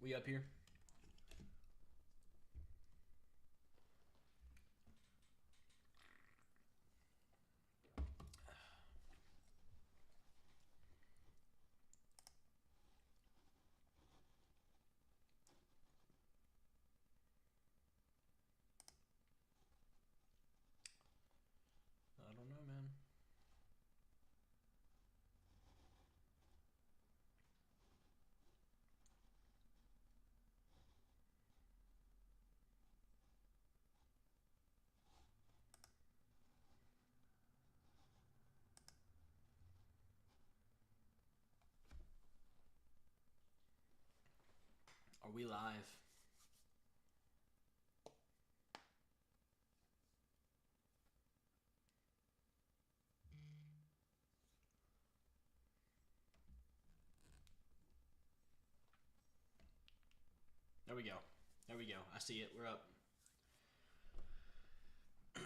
We up here? I don't know, man. Are we live? There we go. There we go. I see it. We're up. It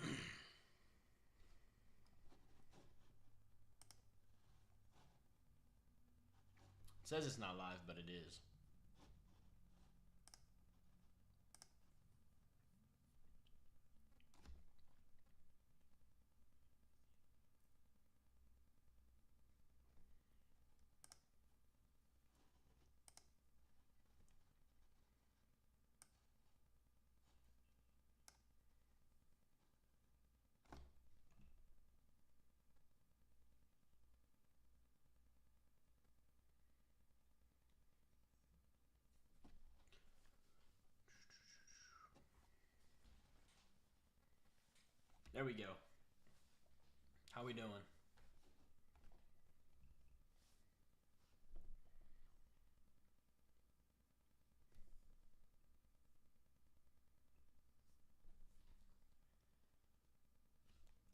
says it's not live, but it is. There we go. How we doing?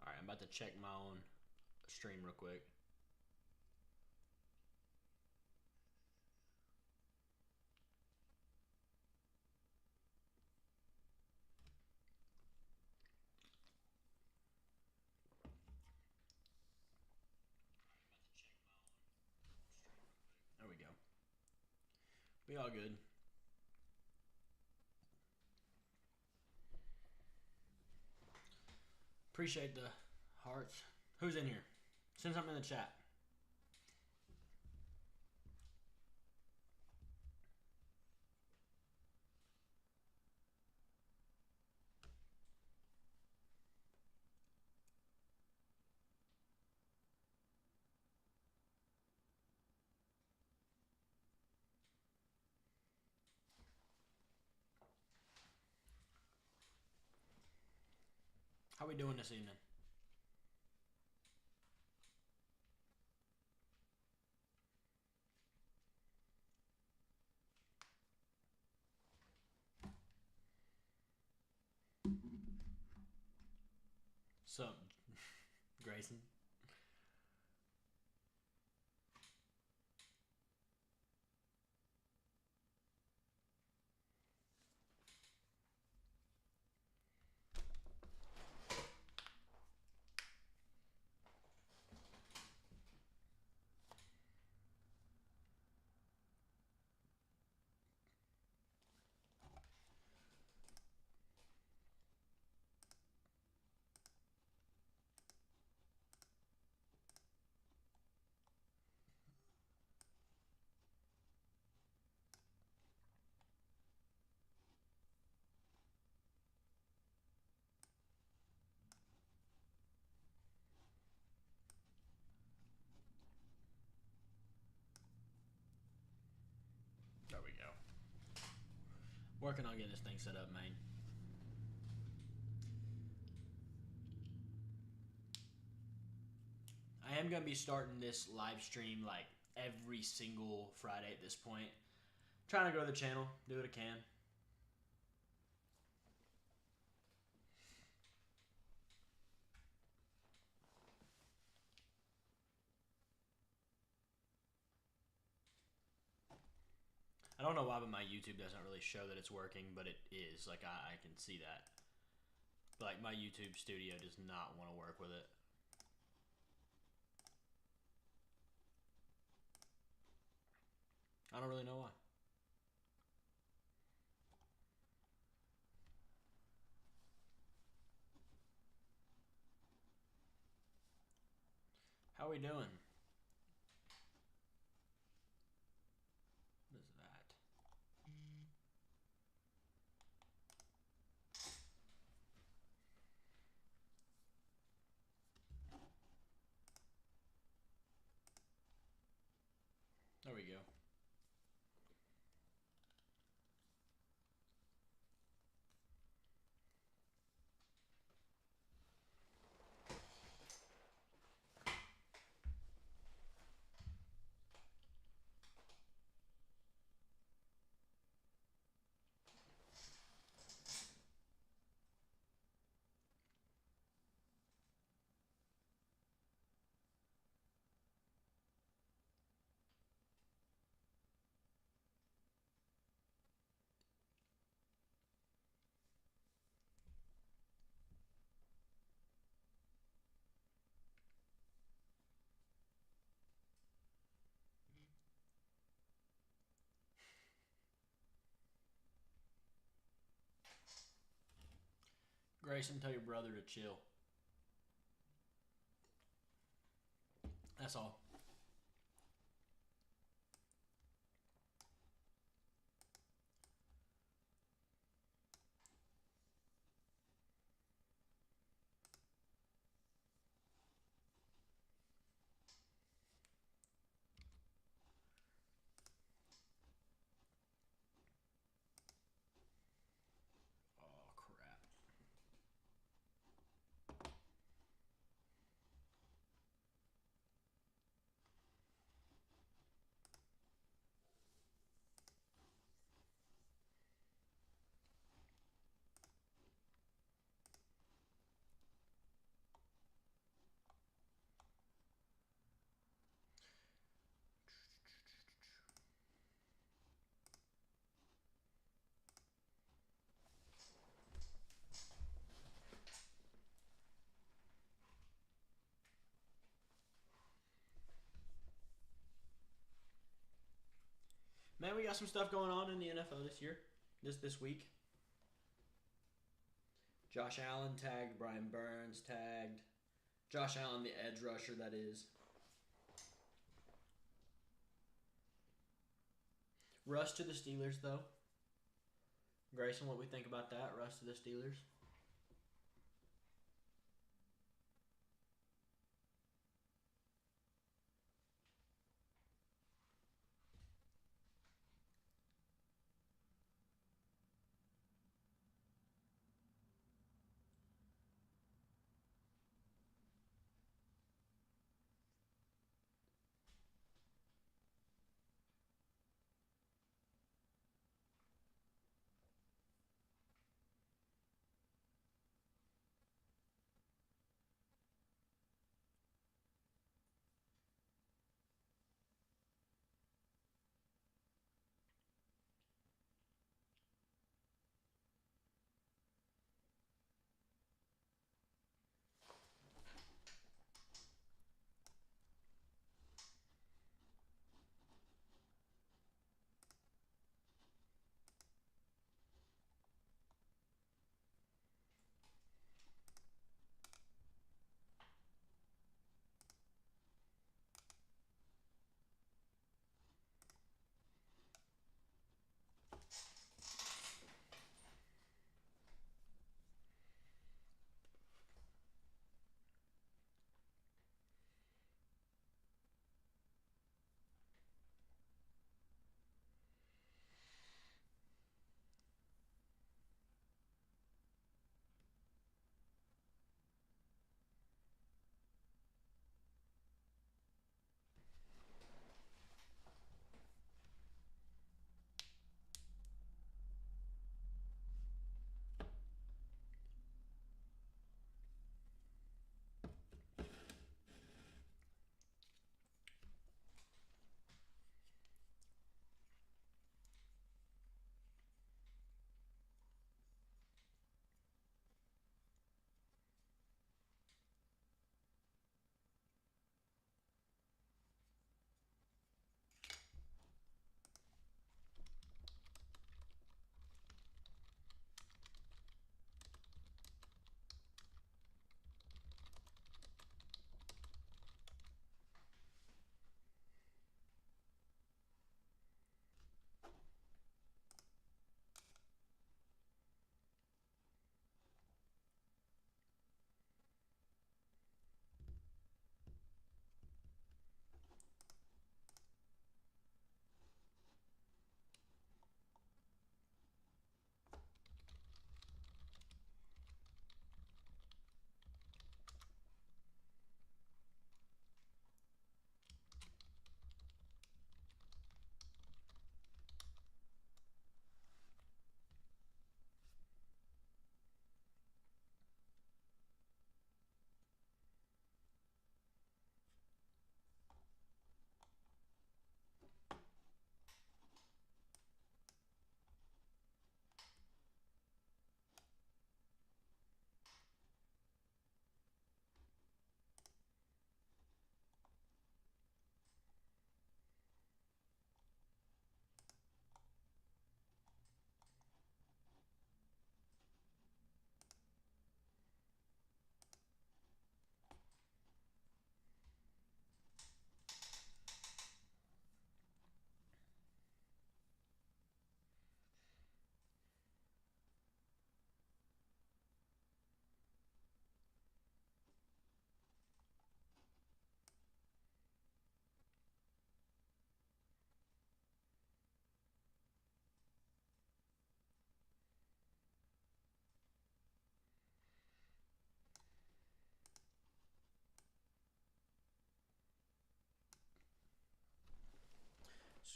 Alright, I'm about to check my own stream real quick. There we go. We all good. Appreciate the hearts. Who's in here? Send something in the chat. How we doing this evening? Sup, Grayson? There we go. Working on getting this thing set up, man. I am going to be starting this live stream like every single Friday at this point. Trying to grow the channel, do what I can. I don't know why, but my YouTube doesn't really show that it's working, but it is. Like, I can see that. But, like, my YouTube studio does not want to work with it. I don't really know why. How are we doing? What is that? There we go. Grayson, tell your brother to chill. That's all. Oh, crap. Man, we got some stuff going on in the NFL this year. This week. Josh Allen tagged. Brian Burns tagged. Josh Allen, the edge rusher, that is. Russ to the Steelers, though. Grayson, what we think about that? Russ to the Steelers.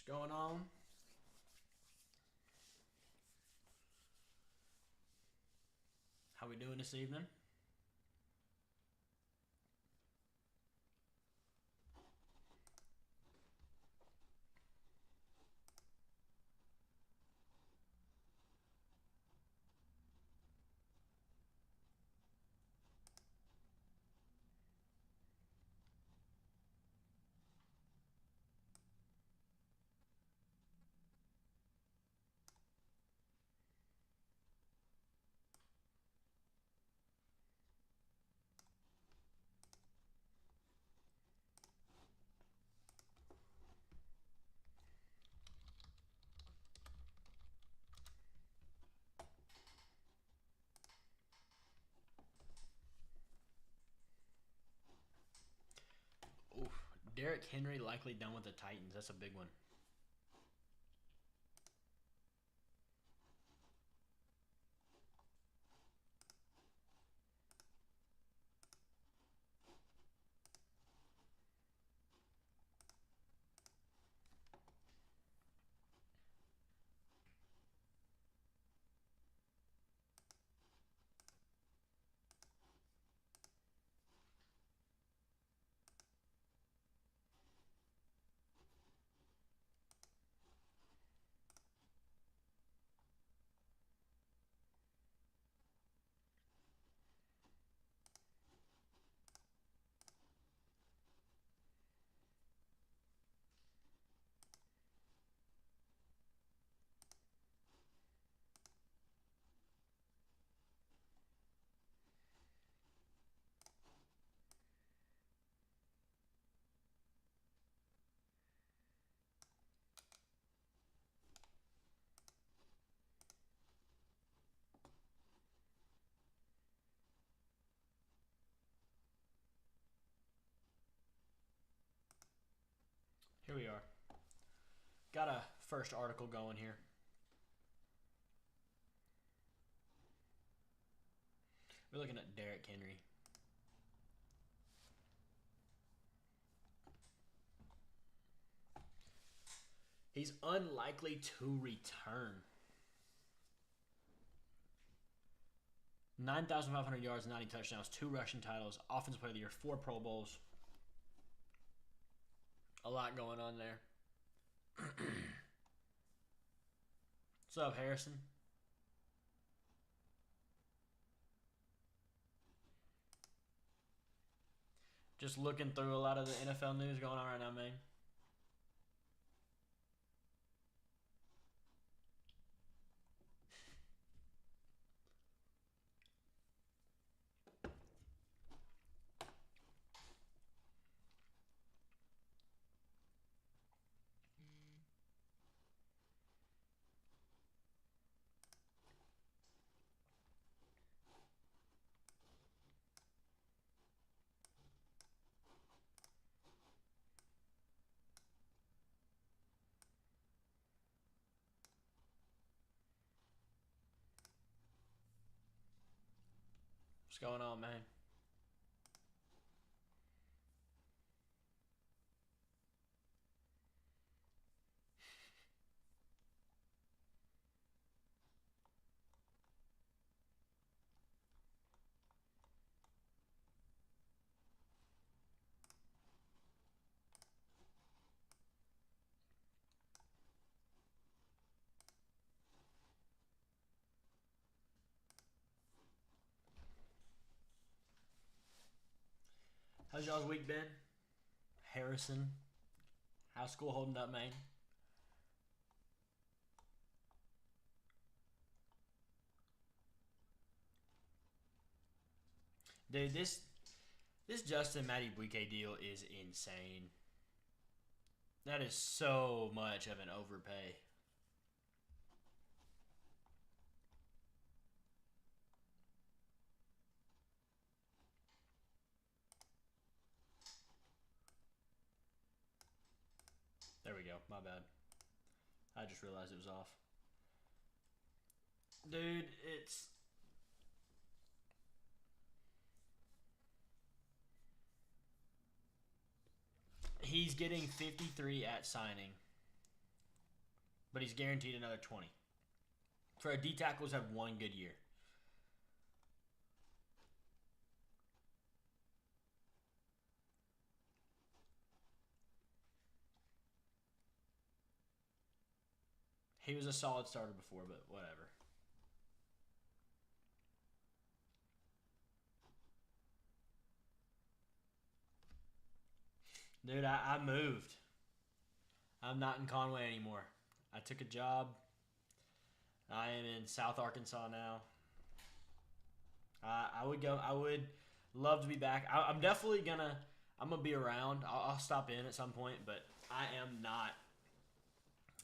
What's going on? How we doing this evening? Oof. Derrick Henry likely done with the Titans. That's a big one. Here we are. Got a first article going here. We're looking at Derrick Henry. He's unlikely to return. 9,500 yards, 90 touchdowns, 2 rushing titles, Offensive Player of the Year, 4 Pro Bowls. A lot going on there. What's up, Harrison? Just looking through a lot of the NFL news going on right now, man. What's going on, man? How's y'all's week been? Harrison, how's school holding up, man? Dude, this Justin Madubuike deal is insane. That is so much of an overpay. There we go. My bad. I just realized it was off. Dude, it's... He's getting 53 at signing. but he's guaranteed another 20. For a D tackles have one good year. He was a solid starter before, but whatever. Dude, I moved. I'm not in Conway anymore. I took a job. I am in South Arkansas now. I would love to be back. I'm definitely gonna. I'm gonna be around. I'll stop in at some point, but I am not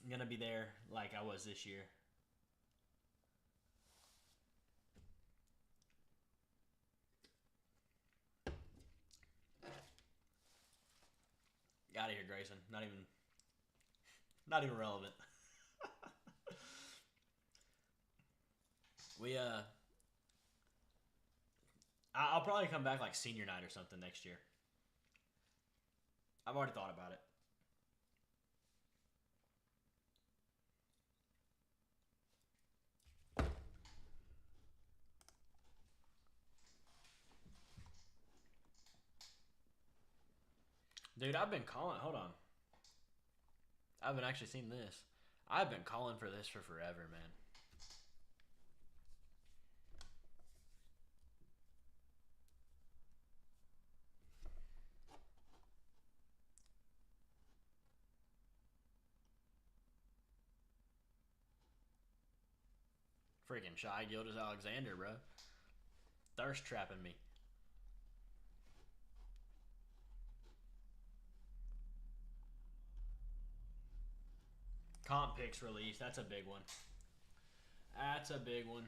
gonna be there like I was this year. Out of here, Grayson. Not even relevant. I'll probably come back like senior night or something next year. I've already thought about it. Dude, I've been calling. Hold on. I haven't actually seen this. I've been calling for this for forever, man. Freaking Shy Gildas Alexander, bro. Thirst trapping me. Comp picks release. That's a big one. That's a big one.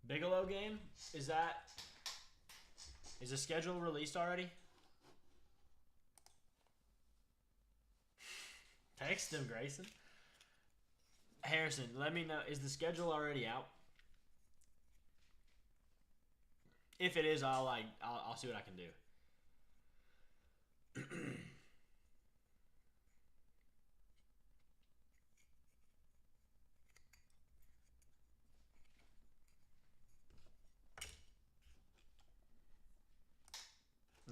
Bigelow game? Is the schedule released already? Text him, Grayson. Harrison, let me know. Is the schedule already out? If it is, I'll see what I can do.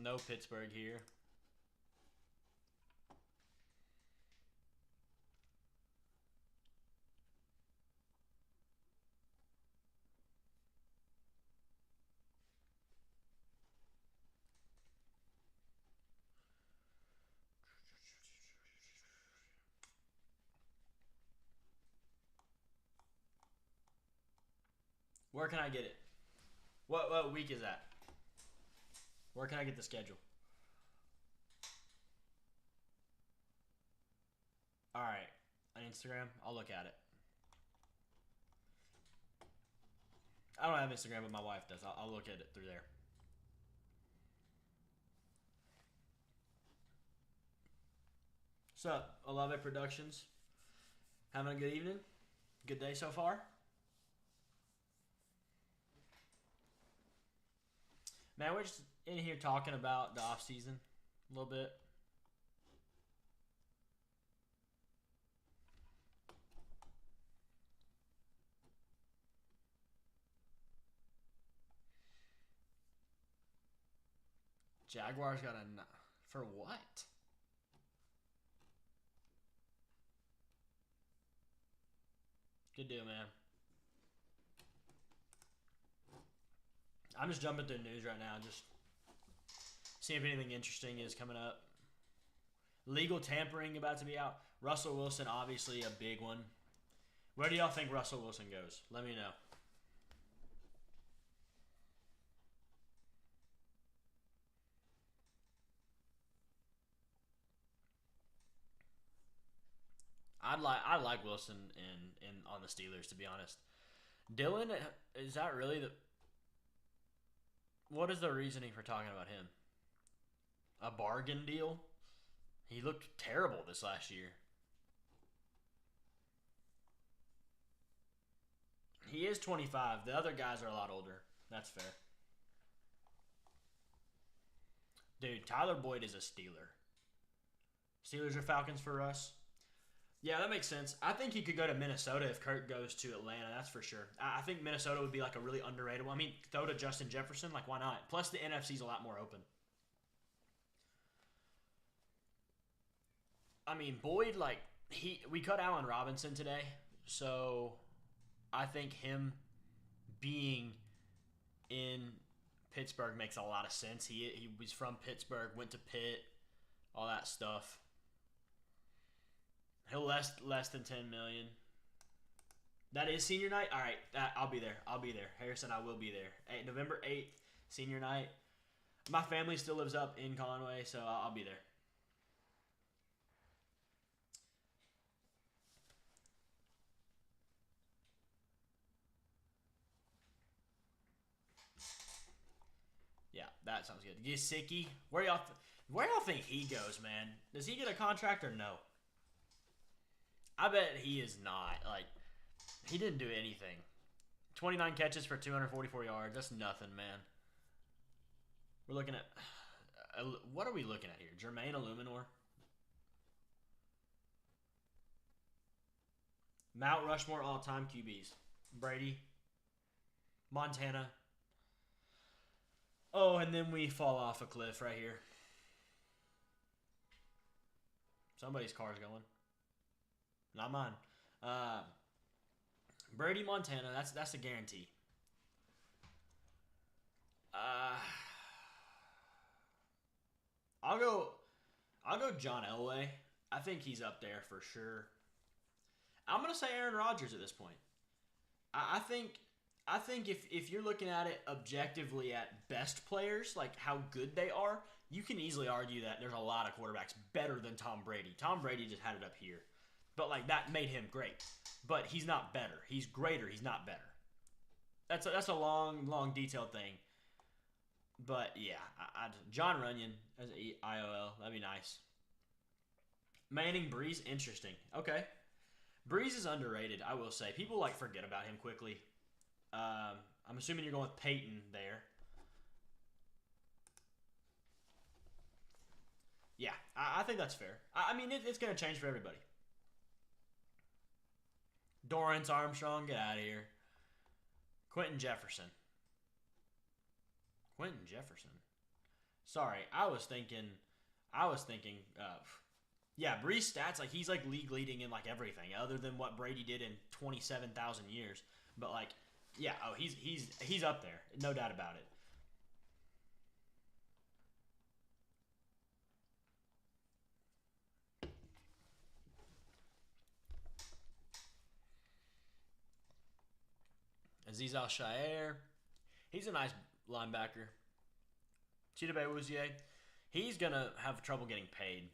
No Pittsburgh here. Where can I get it? What week is that? Where can I get the schedule? Alright. On Instagram? I'll look at it. I don't have Instagram, but my wife does. I'll look at it through there. What's up, Alave Productions? Having a good evening? Good day so far? Man, we're just in here talking about the offseason a little bit. Jaguars got a... For what? Good deal, man. I'm just jumping through news right now, just seeing if anything interesting is coming up. Legal tampering about to be out. Russell Wilson, obviously a big one. Where do y'all think Russell Wilson goes? Let me know. I like Wilson in on the Steelers, to be honest. Dylan, is that really the... What is the reasoning for talking about him? A bargain deal? He looked terrible this last year. He is 25. The other guys are a lot older. That's fair. Dude, Tyler Boyd is a Steeler. Steelers or Falcons for Russ? Yeah, that makes sense. I think he could go to Minnesota if Kirk goes to Atlanta. That's for sure. I think Minnesota would be like a really underrated one. I mean, throw to Justin Jefferson. Like, why not? Plus, the NFC's a lot more open. I mean, Boyd, like, we cut Allen Robinson today. So, I think him being in Pittsburgh makes a lot of sense. He was from Pittsburgh, went to Pitt, all that stuff. He'll less than $10 million. That is senior night. All right, I'll be there. I'll be there. Harrison, I will be there. November 8th, senior night. My family still lives up in Conway, so I'll be there. Yeah, that sounds good. Gesicki, where y'all think he goes, man? Does he get a contract or no? I bet he is not. Like, he didn't do anything. 29 catches for 244 yards. That's nothing, man. We're looking at... what are we looking at here? Jermaine Illuminor? Mount Rushmore all-time QBs. Brady. Montana. Oh, and then we fall off a cliff right here. Somebody's car's going. Not mine. Brady, Montana. That's a guarantee. I'll go John Elway. I think he's up there for sure. I'm gonna say Aaron Rodgers at this point. I think if you're looking at it objectively at best players, like how good they are, you can easily argue that there's a lot of quarterbacks better than Tom Brady. Tom Brady just had it up here. But, like, that made him great. But he's not better. He's greater. He's not better. That's a long, detailed thing. But, yeah. John Runyon as an IOL. That'd be nice. Manning, Breeze, interesting. Okay. Breeze is underrated, I will say. People, like, forget about him quickly. I'm assuming you're going with Peyton there. Yeah, I think that's fair. I mean, it's going to change for everybody. Dorrance Armstrong, get out of here. Quentin Jefferson. Sorry, I was thinking, yeah, Brees stats, like, he's, like, league leading in, like, everything, other than what Brady did in 27,000 years. But, like, yeah, he's up there. No doubt about it. Aziz Al-Shair. He's a nice linebacker. Chidobe Awuzie. He's going to have trouble getting paid.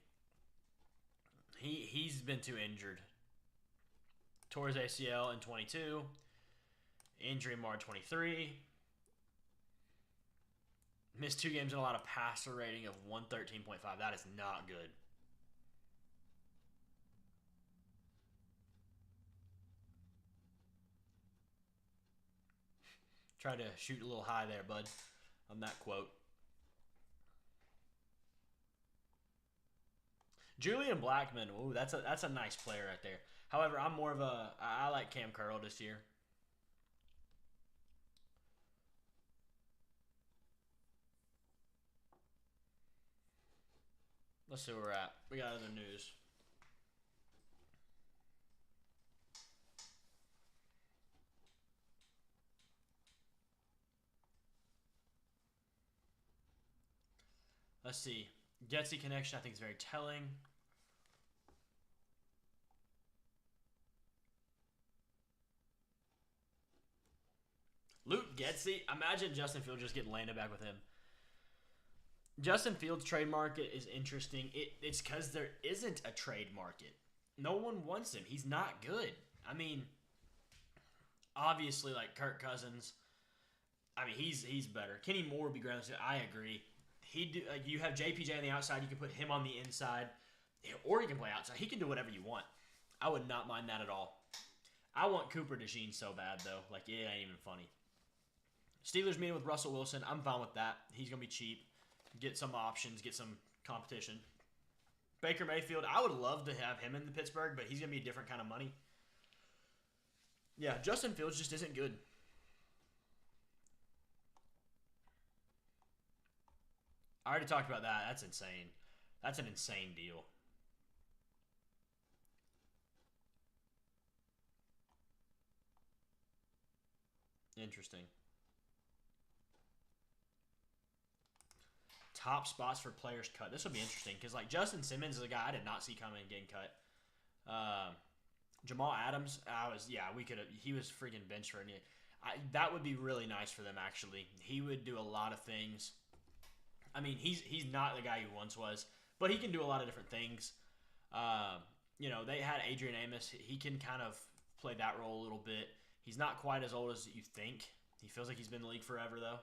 He's been too injured. Tore his ACL in 22. Injury in March 23. Missed 2 games and allowed a passer rating of 113.5. That is not good. Try to shoot a little high there, bud, on that quote. Julian Blackmon, ooh, that's a nice player right there. However, I'm more of I like Cam Curl this year. Let's see where we're at. We got other news. Let's see. Getsy connection, I think, is very telling. Luke Getsy. Imagine Justin Fields just getting landed back with him. Justin Fields' trade market is interesting. It's because there isn't a trade market. No one wants him. He's not good. I mean, obviously, like Kirk Cousins. I mean, he's better. Kenny Moore would be great. I agree. You have JPJ on the outside. You can put him on the inside, or you can play outside. He can do whatever you want. I would not mind that at all. I want Cooper DeJean so bad, though. Like, it ain't even funny. Steelers meeting with Russell Wilson. I'm fine with that. He's going to be cheap. Get some options. Get some competition. Baker Mayfield, I would love to have him in the Pittsburgh, but he's going to be a different kind of money. Yeah, Justin Fields just isn't good. I already talked about that. That's insane. That's an insane deal. Interesting. Top spots for players cut. This will be interesting because like Justin Simmons is a guy I did not see coming and getting cut. Jamal Adams, he was freaking benched for it. That would be really nice for them actually. He would do a lot of things. I mean, he's not the guy he once was, but he can do a lot of different things. They had Adrian Amos. He can kind of play that role a little bit. He's not quite as old as you think. He feels like he's been in the league forever, though.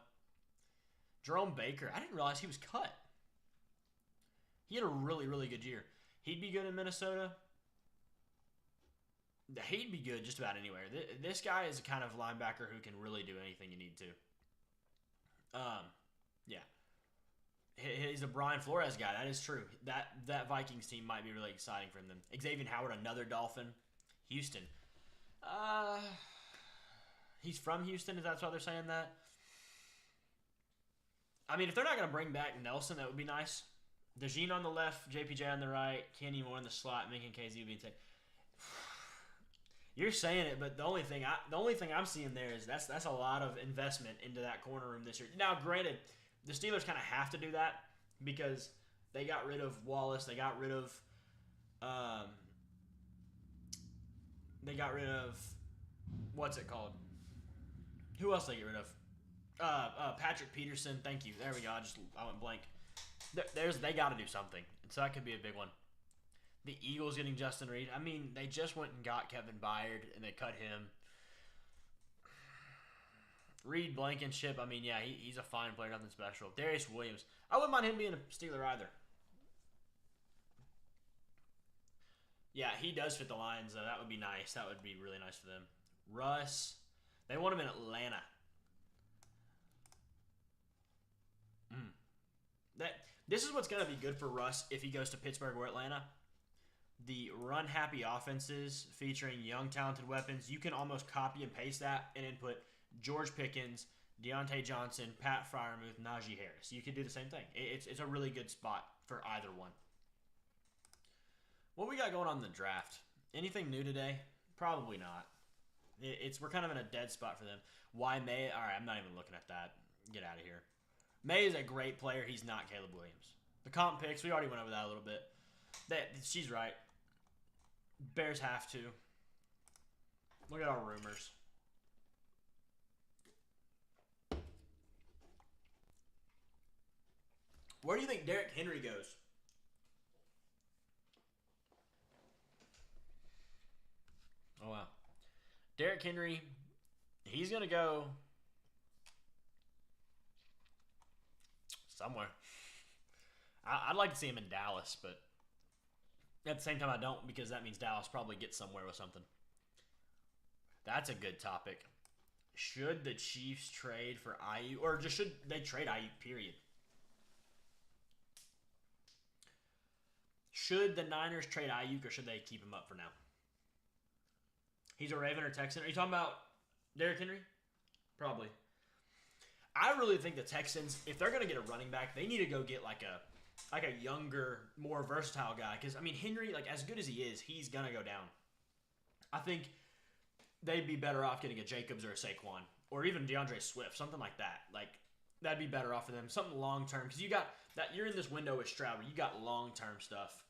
Jerome Baker. I didn't realize he was cut. He had a really, really good year. He'd be good in Minnesota. He'd be good just about anywhere. This guy is a kind of linebacker who can really do anything you need to. Yeah. He's a Brian Flores guy. That is true. That Vikings team might be really exciting for them. Xavier Howard, another Dolphin. Houston. He's from Houston. Is that why they're saying that? I mean, if they're not going to bring back Nelson, that would be nice. DeJean on the left, JPJ on the right, Kenny Moore in the slot, Minkin KZ would be insane. You're saying it, but the only thing I'm seeing there is that's a lot of investment into that corner room this year. Now, granted, the Steelers kind of have to do that because they got rid of Wallace, they got rid of what's it called? Who else did they get rid of? Patrick Peterson. Thank you. There we go. I went blank. They got to do something, so that could be a big one. The Eagles getting Justin Reed. I mean, they just went and got Kevin Byard, and they cut him. Reed Blankenship. I mean, yeah, he's a fine player, nothing special. Darius Williams. I wouldn't mind him being a Steeler either. Yeah, he does fit the Lions, though. That would be nice. That would be really nice for them. Russ. They want him in Atlanta. This is what's going to be good for Russ if he goes to Pittsburgh or Atlanta. The run-happy offenses featuring young, talented weapons. You can almost copy and paste that and input George Pickens, Deontay Johnson, Pat Freiermuth, Najee Harris. You could do the same thing. It's a really good spot for either one. What we got going on in the draft? Anything new today? Probably not. We're kind of in a dead spot for them. Why May? All right, I'm not even looking at that. Get out of here. May is a great player. He's not Caleb Williams. The comp picks, we already went over that a little bit. She's right. Bears have to. Look at our rumors. Where do you think Derrick Henry goes? Oh, wow. Derrick Henry, he's going to go somewhere. I'd like to see him in Dallas, but at the same time I don't, because that means Dallas probably gets somewhere with something. That's a good topic. Should the Chiefs trade for Ayuk, or just should they trade Ayuk, period? Should the Niners trade Ayuk, or should they keep him up for now? He's a Raven or Texan. Are you talking about Derrick Henry? Probably. I really think the Texans, if they're going to get a running back, they need to go get like a younger, more versatile guy. Because, I mean, Henry, like as good as he is, he's going to go down. I think they'd be better off getting a Jacobs or a Saquon. Or even DeAndre Swift, something like that. Like, that'd be better off for them. Something long-term. Because you got that, you're in this window with Stroud where you got long-term stuff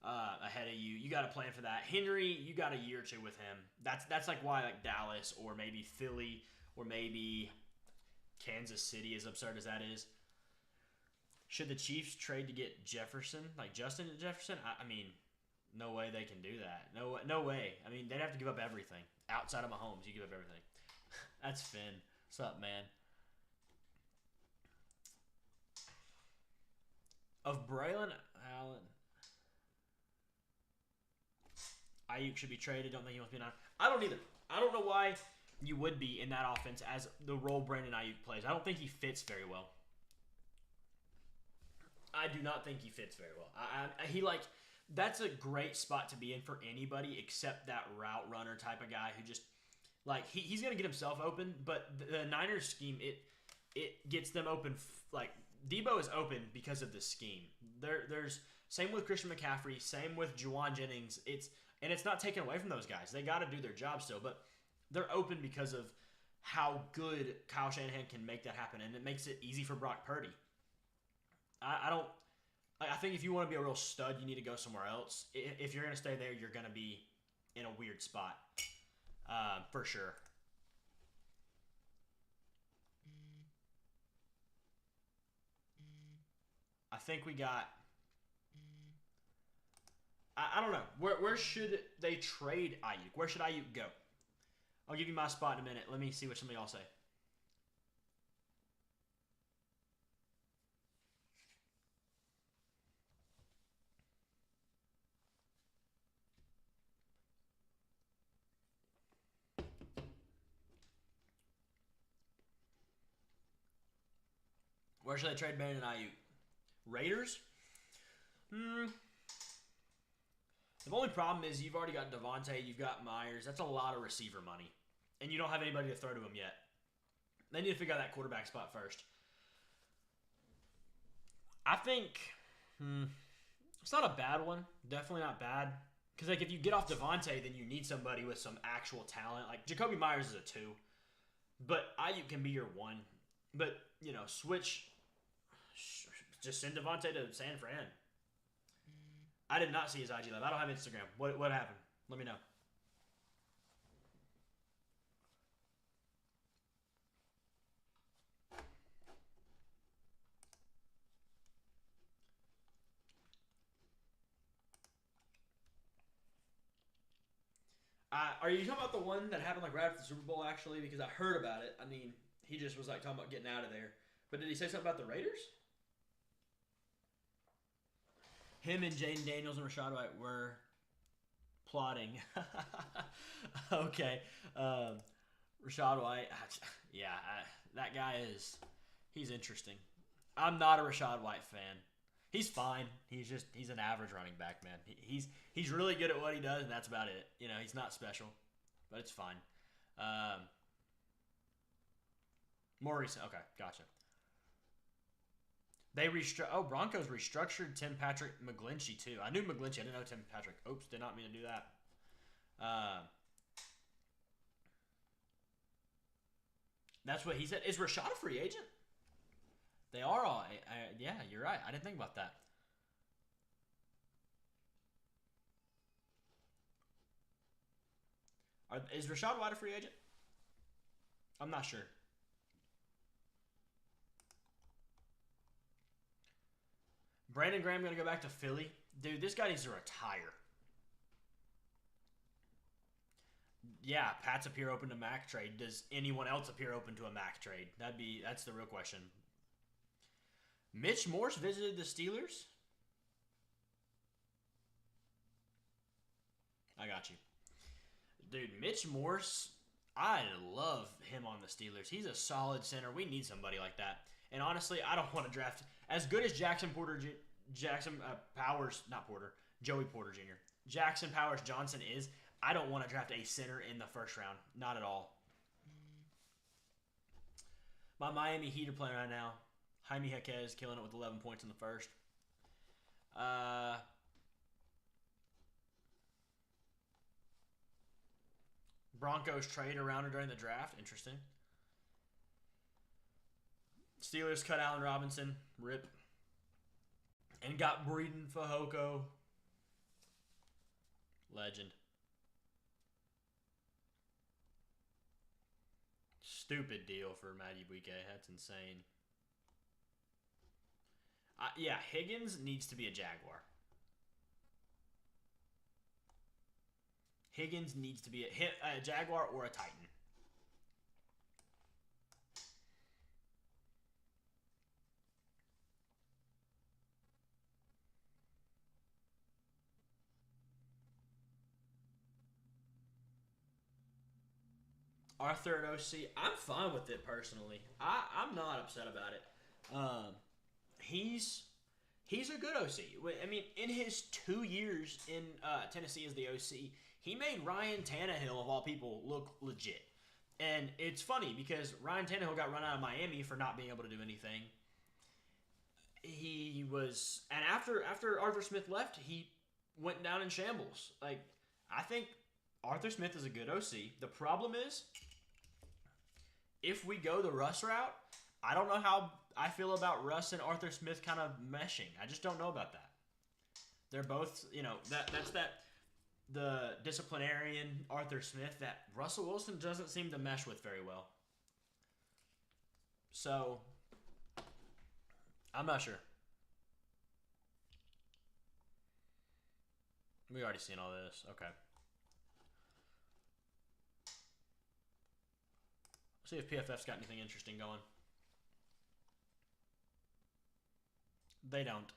ahead of you. You got to plan for that. Henry, you got a year or two with him. That's like why like Dallas or maybe Philly or maybe Kansas City, as absurd as that is. Should the Chiefs trade to get Jefferson, like Justin Jefferson? I mean, no way they can do that. No way. I mean, they'd have to give up everything. Outside of Mahomes, you give up everything. That's Finn. What's up, man? Of Braylon Allen, Ayuk should be traded. Don't think he wants to be on. I don't either. I don't know why you would be in that offense as the role Brandon Ayuk plays. I don't think he fits very well. I do not think he fits very well. That's a great spot to be in for anybody except that route runner type of guy who just like he's gonna get himself open. But the Niners scheme it gets them open. Like Debo is open because of the scheme. There's same with Christian McCaffrey, same with Juwan Jennings. It's not taken away from those guys. They got to do their job still, but they're open because of how good Kyle Shanahan can make that happen, and it makes it easy for Brock Purdy. I think if you want to be a real stud, you need to go somewhere else. If you're going to stay there, you're going to be in a weird spot, for sure. I think we got. I don't know. Where should they trade Ayuk? Where should Ayuk go? I'll give you my spot in a minute. Let me see what somebody else say. Where should they trade Brandon Ayuk? Raiders? The only problem is you've already got Devontae, you've got Myers. That's a lot of receiver money. And you don't have anybody to throw to him yet. They need to figure out that quarterback spot first. I think it's not a bad one. Definitely not bad. Because like if you get off Devontae, then you need somebody with some actual talent. Like Jacoby Myers is a 2. But Ayuk can be your 1. But, switch. Just send Devontae to San Fran. I did not see his IG live. I don't have Instagram. What happened? Let me know. Are you talking about the one that happened like right after the Super Bowl, actually? Because I heard about it. I mean, he just was like talking about getting out of there. But did he say something about the Raiders? Him and Jaden Daniels and Rachaad White were plotting. Okay. Rachaad White, that guy he's interesting. I'm not a Rachaad White fan. He's fine. He's an average running back, man. He's really good at what he does, and that's about it. He's not special, but it's fine. More recent. Okay, gotcha. Broncos restructured Tim Patrick McGlinchey too. I knew McGlinchey. I didn't know Tim Patrick. Oops, did not mean to do that. That's what he said. Is Rashad a free agent? They are all. Yeah, you're right. I didn't think about that. Is Rachaad White a free agent? I'm not sure. Brandon Graham going to go back to Philly? Dude, this guy needs to retire. Yeah, Pats appear open to Mac trade. Does anyone else appear open to a Mac trade? That's the real question. Mitch Morse visited the Steelers? I got you. Dude, Mitch Morse, I love him on the Steelers. He's a solid center. We need somebody like that. And honestly, I don't want to draft as good as Jackson Powers Johnson is. I don't want to draft a center in the first round. Not at all. My Miami Heat are playing right now. Jaime Jaquez killing it with 11 points in the first. Broncos trade around during the draft. Interesting. Steelers cut Allen Robinson. Rip. And got Breeden Fehoko. Legend. Stupid deal for Matty Buike. That's insane. Yeah, Higgins needs to be a Jaguar. Higgins needs to be a Jaguar or a Titan. Arthur at OC. I'm fine with it personally. I'm not upset about it. He's a good OC. I mean, in his 2 years in Tennessee as the OC, he made Ryan Tannehill of all people look legit. And it's funny because Ryan Tannehill got run out of Miami for not being able to do anything. He was, and after Arthur Smith left, he went down in shambles. Like, I think Arthur Smith is a good OC. The problem is, if we go the Russ route, I don't know how I feel about Russ and Arthur Smith kind of meshing. I just don't know about that. They're both, that's the disciplinarian Arthur Smith that Russell Wilson doesn't seem to mesh with very well. So, I'm not sure. We already seen all this. Okay. Let's see if PFF's got anything interesting going. They don't.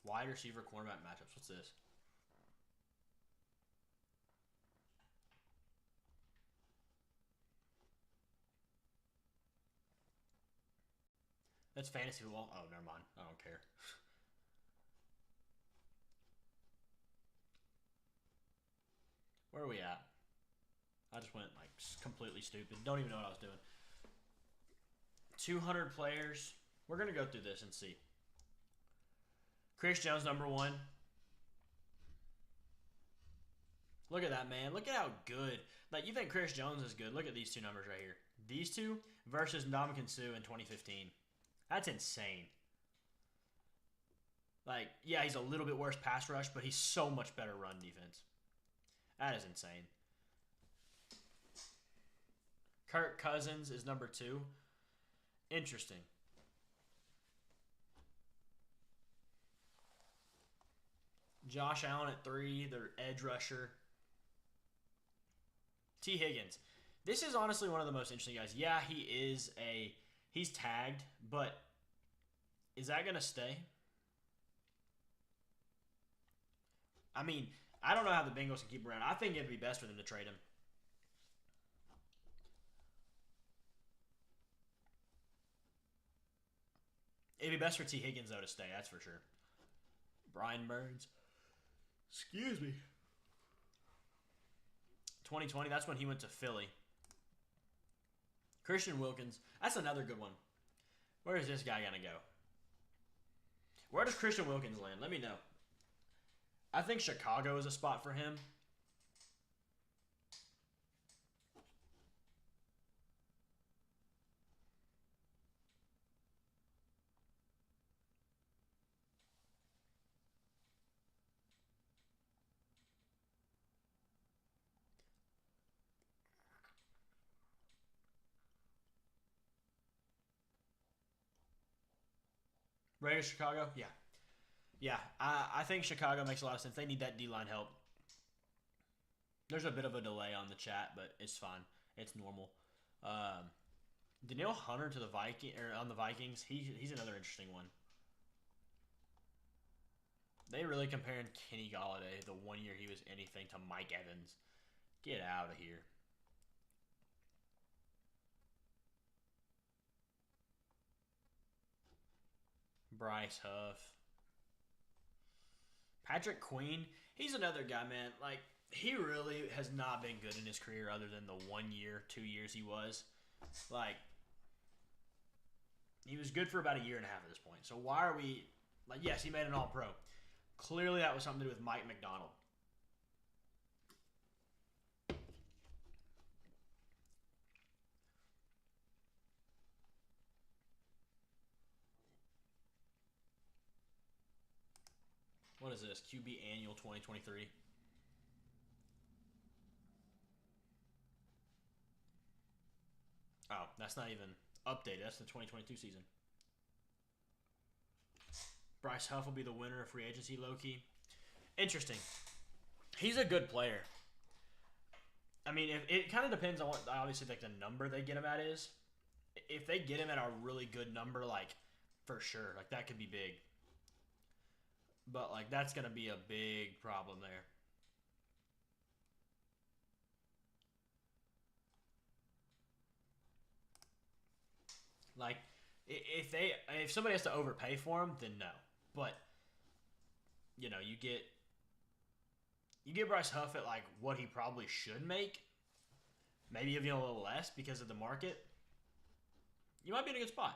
Wide receiver cornerback matchups. What's this? That's fantasy football. Oh, never mind. I don't care. Where are we at? I just went like completely stupid. Don't even know what I was doing. 200 players. We're going to go through this and see. Chris Jones, number 1. Look at that, man. Look at how good. Like, you think Chris Jones is good. Look at these two numbers right here. These two versus Ndamukong Suh in 2015. That's insane. Like, yeah, he's a little bit worse pass rush, but he's so much better run defense. That is insane. Kirk Cousins is number 2. Interesting. Josh Allen at 3, their edge rusher. T. Higgins. This is honestly one of the most interesting guys. Yeah, he's tagged, but is that going to stay? I mean, I don't know how the Bengals can keep him around. I think it'd be best for them to trade him. It'd be best for T. Higgins, though, to stay. That's for sure. Brian Burns. Excuse me. 2020, that's when he went to Philly. Christian Wilkins. That's another good one. Where is this guy going to go? Where does Christian Wilkins land? Let me know. I think Chicago is a spot for him. Raiders, Chicago? Yeah. Yeah, I think Chicago makes a lot of sense. They need that D-line help. There's a bit of a delay on the chat, but it's fine. It's normal. Danielle Hunter to the on the Vikings. He's another interesting one. They really comparing Kenny Golladay, the 1 year he was anything, to Mike Evans. Get out of here. Bryce Huff. Patrick Queen, he's another guy, man. Like, he really has not been good in his career other than the 1 year, 2 years he was. Like, he was good for about a year and a half at this point. So why are we, like, yes, he made an All-Pro. Clearly that was something to do with Mike McDonald. What is this? QB Annual 2023. Oh, that's not even updated. That's the 2022 season. Bryce Huff will be the winner of free agency, low-key. Interesting. He's a good player. I mean, it kind of depends on what, obviously, like the number they get him at is. If they get him at a really good number, like for sure. Like that could be big. But like that's gonna be a big problem there. Like if somebody has to overpay for him, then no. But you know, you get Bryce Huff at like what he probably should make, maybe even a little less because of the market. You might be in a good spot.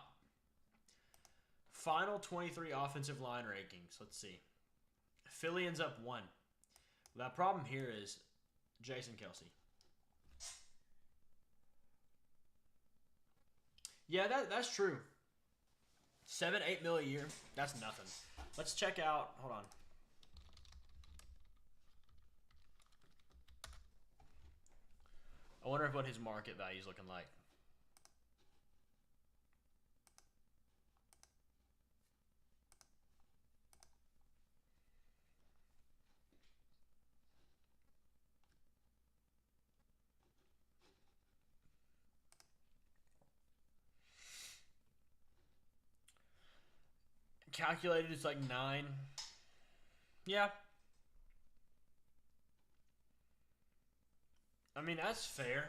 Final 23 offensive line rankings. Let's see. Philly ends up 1. The problem here is Jason Kelsey. Yeah, that's true. 7-8 mil a year. That's nothing. Let's check out. Hold on. I wonder what his market value is looking like. Calculated, it's like 9. Yeah. I mean, that's fair.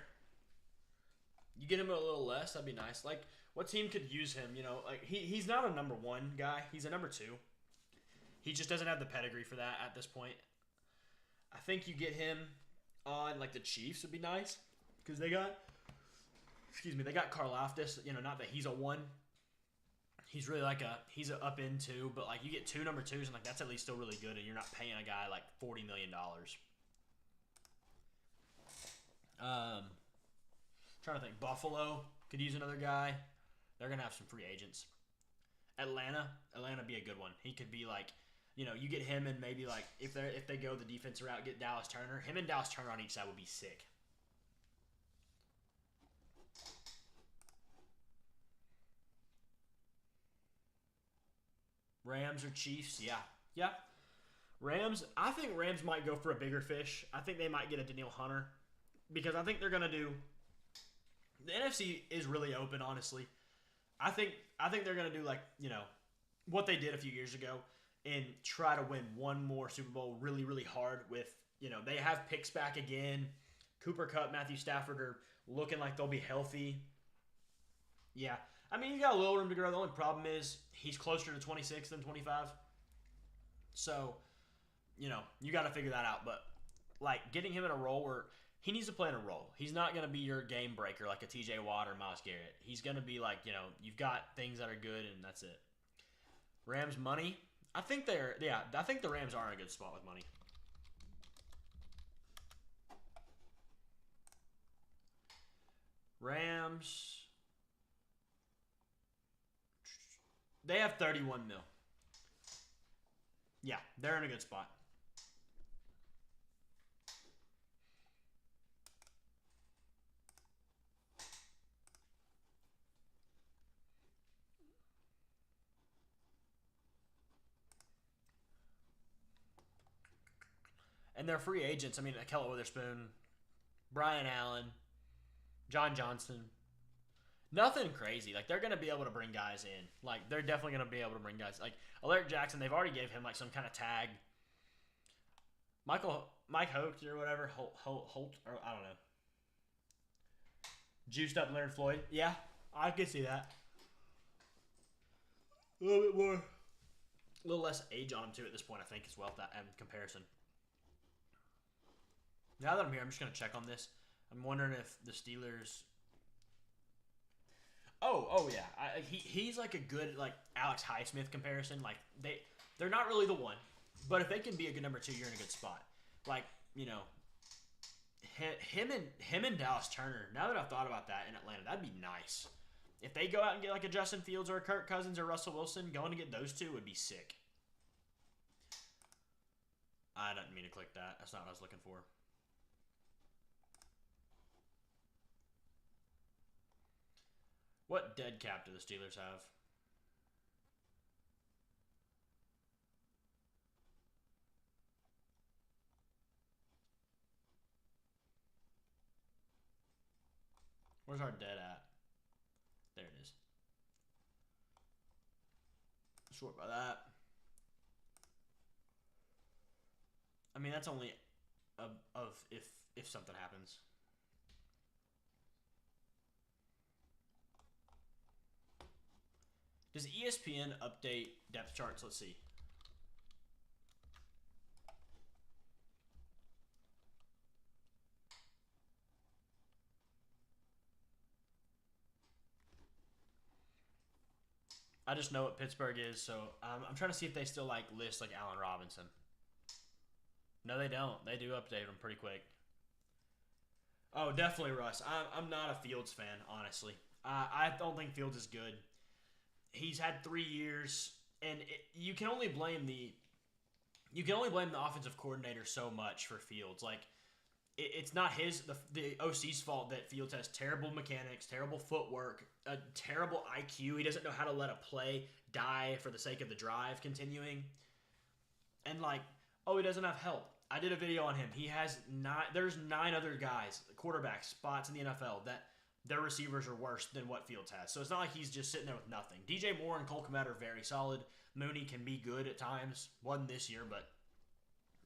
You get him a little less, that'd be nice. Like, what team could use him? You know, like he's not a number 1 guy. He's a number 2. He just doesn't have the pedigree for that at this point. I think you get him on like the Chiefs would be nice because they got, they got Karlaftis. You know, not that he's a 1. He's really like he's a up in 2, but like you get 2 number 2s and like that's at least still really good, and you're not paying a guy like $40 million. Trying to think. Buffalo could use another guy. They're gonna have some free agents. Atlanta be a good one. He could be like, you know, you get him and maybe like if they go the defense route, get Dallas Turner. Him and Dallas Turner on each side would be sick. Rams or Chiefs? Yeah. Rams. I think Rams might go for a bigger fish. I think they might get a Danielle Hunter because I think they're gonna do. The NFC is really open, honestly. I think they're gonna do like, you know, what they did a few years ago and try to win one more Super Bowl really, really hard with, you know, they have picks back again. Cooper Kupp, Matthew Stafford are looking like they'll be healthy. Yeah. I mean, you got a little room to grow. The only problem is he's closer to 26 than 25. So, you know, you got to figure that out. But, like, getting him in a role where he needs to play in a role. He's not going to be your game breaker like a TJ Watt or Myles Garrett. He's going to be like, you know, you've got things that are good and that's it. Rams money. I think the Rams are in a good spot with money. Rams. They have 31 mil. Yeah, they're in a good spot. And they're free agents. I mean, Ahkello Witherspoon, Brian Allen, John Johnson. Nothing crazy. Like, they're going to be able to bring guys in. Like, they're definitely going to be able to bring guys. Like, Alaric Jackson, they've already gave him, like, some kind of tag. Mike Holt or whatever. Holt, or I don't know. Juiced up Leonard Floyd. Yeah, I can see that. A little bit more. A little less age on him, too, at this point, I think, as well, that in comparison. Now that I'm here, I'm just going to check on this. I'm wondering if the Steelers... Oh yeah. He's like a good like Alex Highsmith comparison. Like they're not really the one, but if they can be a good number 2, you're in a good spot. Like, you know, him and Dallas Turner. Now that I've thought about that in Atlanta, that'd be nice. If they go out and get like a Justin Fields or a Kirk Cousins or Russell Wilson, going to get those 2 would be sick. I didn't mean to click that. That's not what I was looking for. What dead cap do the Steelers have? Where's our dead at? There it is. Sort by that. I mean, that's only of if something happens. Does ESPN update depth charts? Let's see. I just know what Pittsburgh is, so I'm trying to see if they still like list like Allen Robinson. No, they don't. They do update them pretty quick. Oh, definitely Russ. I'm not a Fields fan, honestly. I don't think Fields is good. He's had 3 years, and you can only blame the offensive coordinator so much for Fields. Like, it's not the OC's fault that Fields has terrible mechanics, terrible footwork, a terrible IQ. He doesn't know how to let a play die for the sake of the drive continuing. And like, oh, he doesn't have help. I did a video on him. He has there's 9 other guys, quarterback spots in the NFL that their receivers are worse than what Fields has. So it's not like he's just sitting there with nothing. DJ Moore and Cole Kmet are very solid. Mooney can be good at times. Wasn't this year, but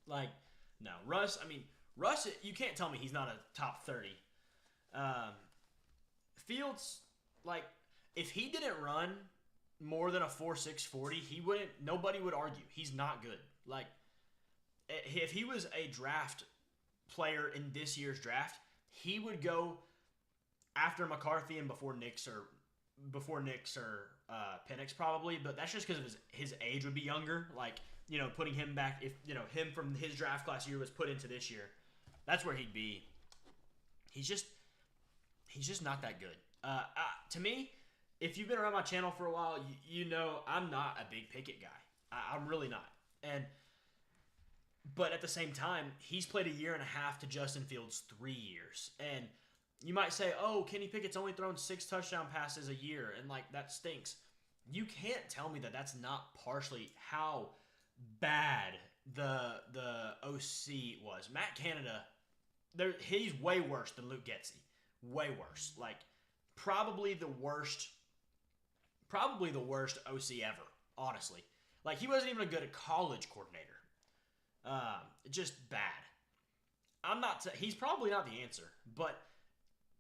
like, no. Russ, you can't tell me he's not a top 30. Fields, like, if he didn't run more than a 4.6 40, nobody would argue. He's not good. Like, if he was a draft player in this year's draft, he would go after McCarthy and before Nix or Penix probably, but that's just because of his age would be younger. Like, putting him back, if him from his draft class year was put into this year, that's where he'd be. He's just not that good. To me, if you've been around my channel for a while, you know I'm not a big Pickett guy. I'm really not. But at the same time, he's played 1.5 years to Justin Fields' 3 years. And you might say, oh, Kenny Pickett's only thrown 6 touchdown passes a year, and like that stinks. You can't tell me that that's not partially how bad the OC was. Matt Canada, he's way worse than Luke Getsy. Way worse. Like, probably the worst OC ever, honestly. Like, he wasn't even a good college coordinator. Just bad. He's probably not the answer, but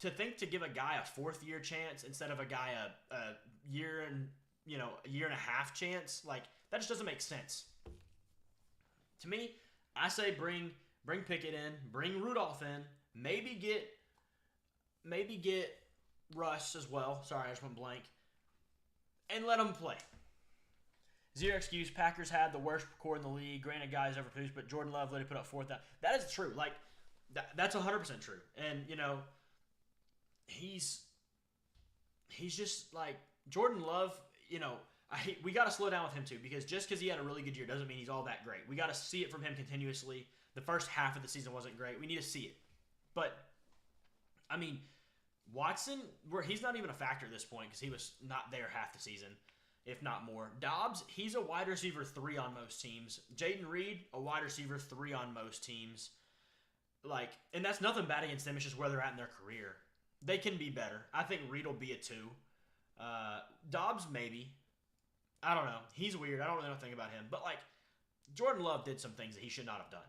to think to give a guy a 4th year chance instead of a guy a year and, 1.5 year chance, like, that just doesn't make sense. To me, I say bring Pickett in, bring Rudolph in, maybe get Russ as well. Sorry, I just went blank. And let him play. Zero excuse. Packers had the worst core in the league. Granted, guys overproduced, but Jordan Love let him put up 4th down. That is true. Like, that's 100% true. And, he's just like Jordan Love, we got to slow down with him too, because just because he had a really good year doesn't mean he's all that great. We got to see it from him continuously. The first half of the season wasn't great. We need to see it. But, Watson, he's not even a factor at this point because he was not there half the season, if not more. Dobbs, he's a wide receiver 3 on most teams. Jaden Reed, a wide receiver 3 on most teams. Like, and that's nothing bad against them. It's just where they're at in their career. They can be better. I think Reed will be a 2. Dobbs, maybe. I don't know. He's weird. I don't really know anything about him. But, like, Jordan Love did some things that he should not have done.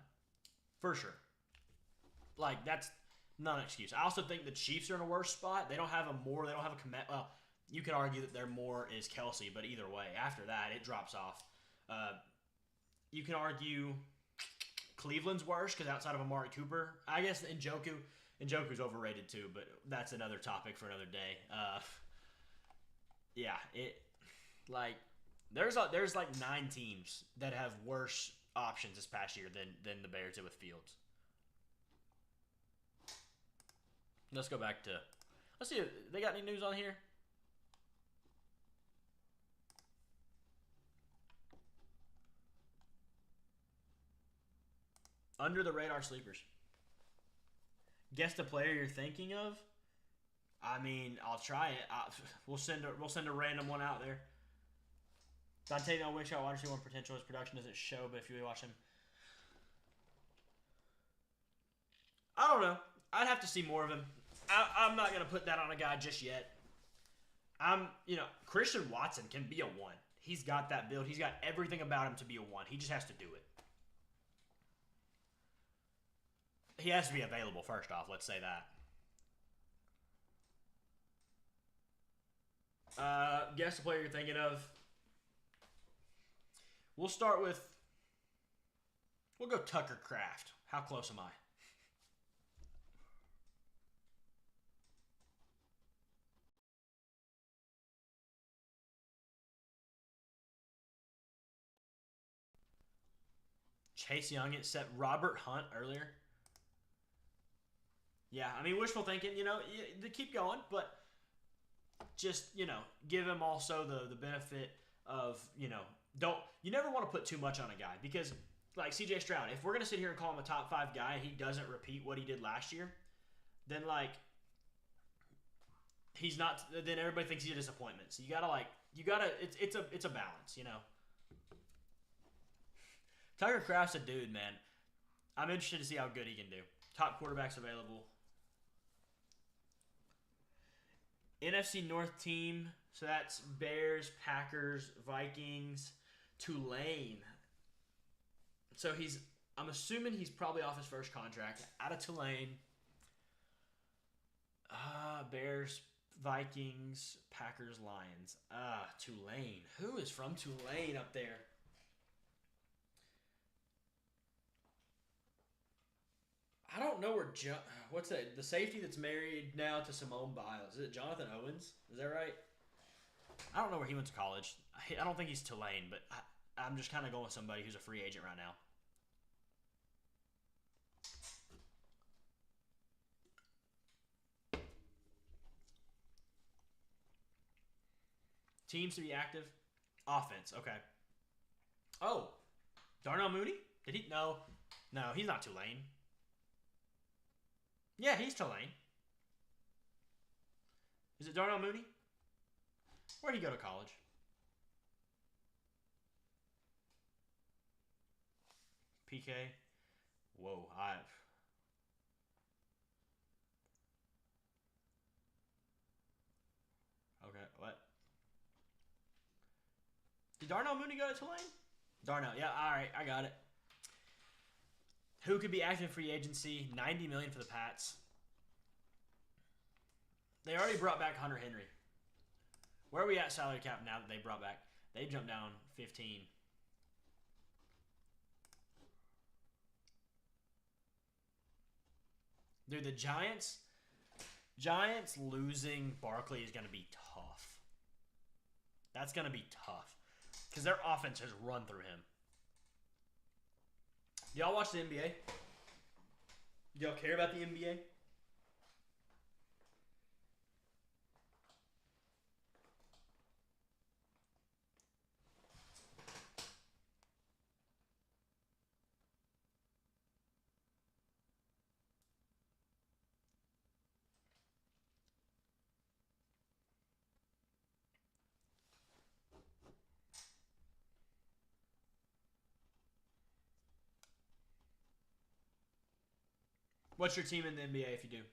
For sure. Like, that's not an excuse. I also think the Chiefs are in a worse spot. They don't have a Moore. They don't have a Kmet. Well, you could argue that their Moore is Kelsey, but either way, after that, it drops off. You can argue Cleveland's worse because outside of Amari Cooper, I guess Njoku's overrated too, but that's another topic for another day. There's like 9 teams that have worse options this past year than the Bears did with Fields. Let's go back to. Let's see if they got any news on here. Under the radar sleepers. Guess the player you're thinking of. I'll try it. We'll send a random one out there. Dante, no wish I want to see one potential. His production doesn't show, but if you really watch him, I don't know. I'd have to see more of him. I'm not gonna put that on a guy just yet. Christian Watson can be a 1. He's got that build. He's got everything about him to be a 1. He just has to do it. He has to be available, first off. Let's say that. Guess the player you're thinking of. We'll start with... We'll go Tucker Kraft. How close am I? Chase Young, it set Robert Hunt earlier. Yeah, I mean, wishful thinking, to keep going, but just, give him also the benefit of, you never want to put too much on a guy because, like CJ Stroud, if we're going to sit here and call him a top 5 guy and he doesn't repeat what he did last year, then, he's not, then everybody thinks he's a disappointment. So it's a balance, Tucker Kraft's a dude, man. I'm interested to see how good he can do. Top quarterbacks available. NFC North team. So that's Bears, Packers, Vikings, Tulane. So I'm assuming he's probably off his first contract. Out of Tulane. Bears, Vikings, Packers, Lions. Tulane. Who is from Tulane up there? I don't know where what's that? The safety that's married now to Simone Biles. Is it Jonathan Owens? Is that right? I don't know where he went to college. I don't think he's Tulane, but I'm just kind of going with somebody who's a free agent right now. Teams to be active. Offense. Okay. Oh, Darnell Mooney? Did he? No, he's not Tulane. Yeah, he's Tulane. Is it Darnell Mooney? Where'd he go to college? PK. Whoa, Okay, what? Did Darnell Mooney go to Tulane? Darnell, yeah, alright, I got it. Who could be active free agency? $90 million for the Pats. They already brought back Hunter Henry. Where are we at salary cap now that they brought back? They jumped down 15. Dude, the Giants losing Barkley is going to be tough. That's going to be tough. Because their offense has run through him. Do y'all watch the NBA? Do y'all care about the NBA? What's your team in the NBA if you do?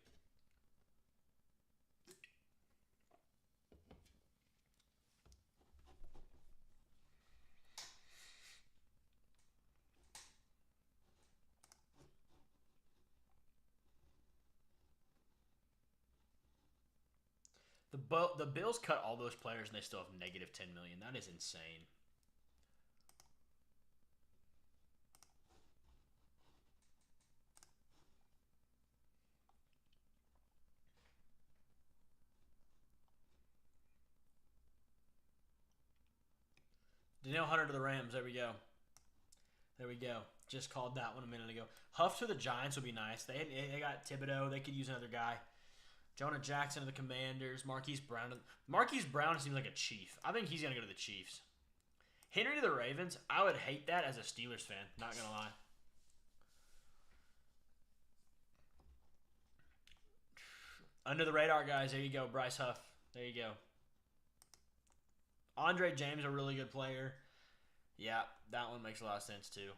The Bills cut all those players and they still have negative $10 million. That is insane. Danielle Hunter to the Rams. There we go. There we go. Just called that one a minute ago. Huff to the Giants would be nice. They got Thibodeau. They could use another guy. Jonah Jackson to the Commanders. Marquise Brown. Marquise Brown seems like a Chief. I think he's going to go to the Chiefs. Henry to the Ravens. I would hate that as a Steelers fan. Not going to lie. Under the radar, guys. There you go. Bryce Huff. There you go. Andre James, a really good player. Yeah, that one makes a lot of sense too.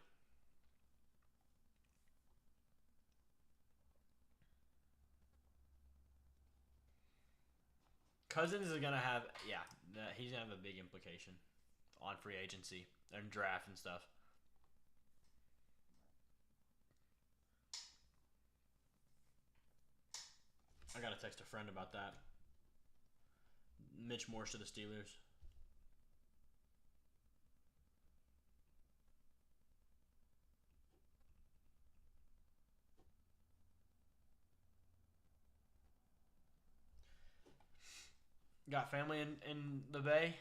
Cousins is going to have, yeah, he's going to have a big implication on free agency and draft and stuff. I gotta text a friend about that. Mitch Morse to the Steelers. Got family in the Bay.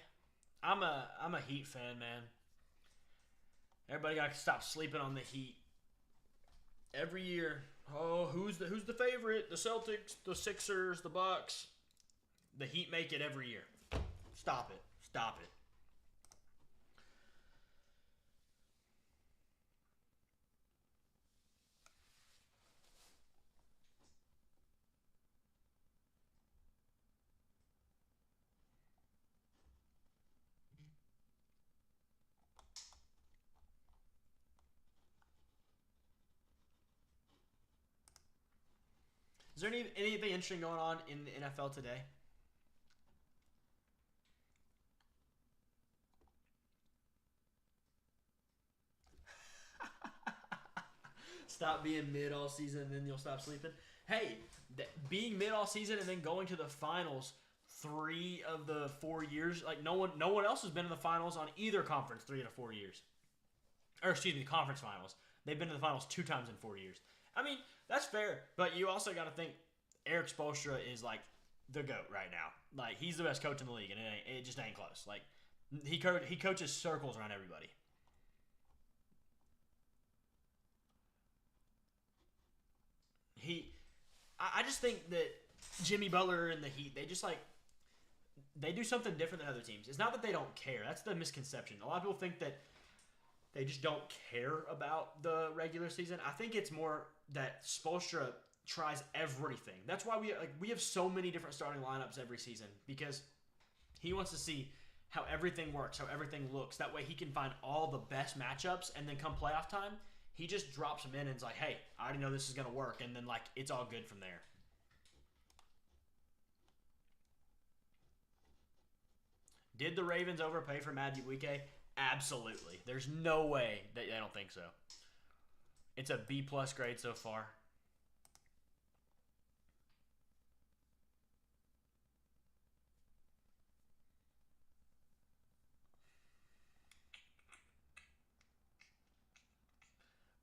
I'm a Heat fan, man. Everybody got to stop sleeping on the Heat. Every year, oh, who's the favorite? The Celtics, the Sixers, the Bucks. The Heat make it every year. Stop it. Stop it. Is there anything interesting going on in the NFL today? Stop being mid all season and then you'll stop sleeping. Hey, being mid all season and then going to the finals 3 of the 4 years, like no one else has been in the finals on either conference 3 out of 4 years. Or excuse me, conference finals. They've been to the finals 2 times in 4 years. I mean, that's fair, but you also got to think Eric Spoelstra is like the GOAT right now. Like he's the best coach in the league, and it just ain't close. Like he coaches circles around everybody. I just think that Jimmy Butler and the Heat, they do something different than other teams. It's not that they don't care. That's the misconception. A lot of people think that they just don't care about the regular season. I think it's more that Spoelstra tries everything. That's why we have so many different starting lineups every season, because he wants to see how everything works, how everything looks. That way he can find all the best matchups, and then come playoff time, he just drops them in and is like, hey, I already know this is going to work, and then like it's all good from there. Did the Ravens overpay for Madubuike? Absolutely. There's no way that I don't think so. It's a B+ grade so far.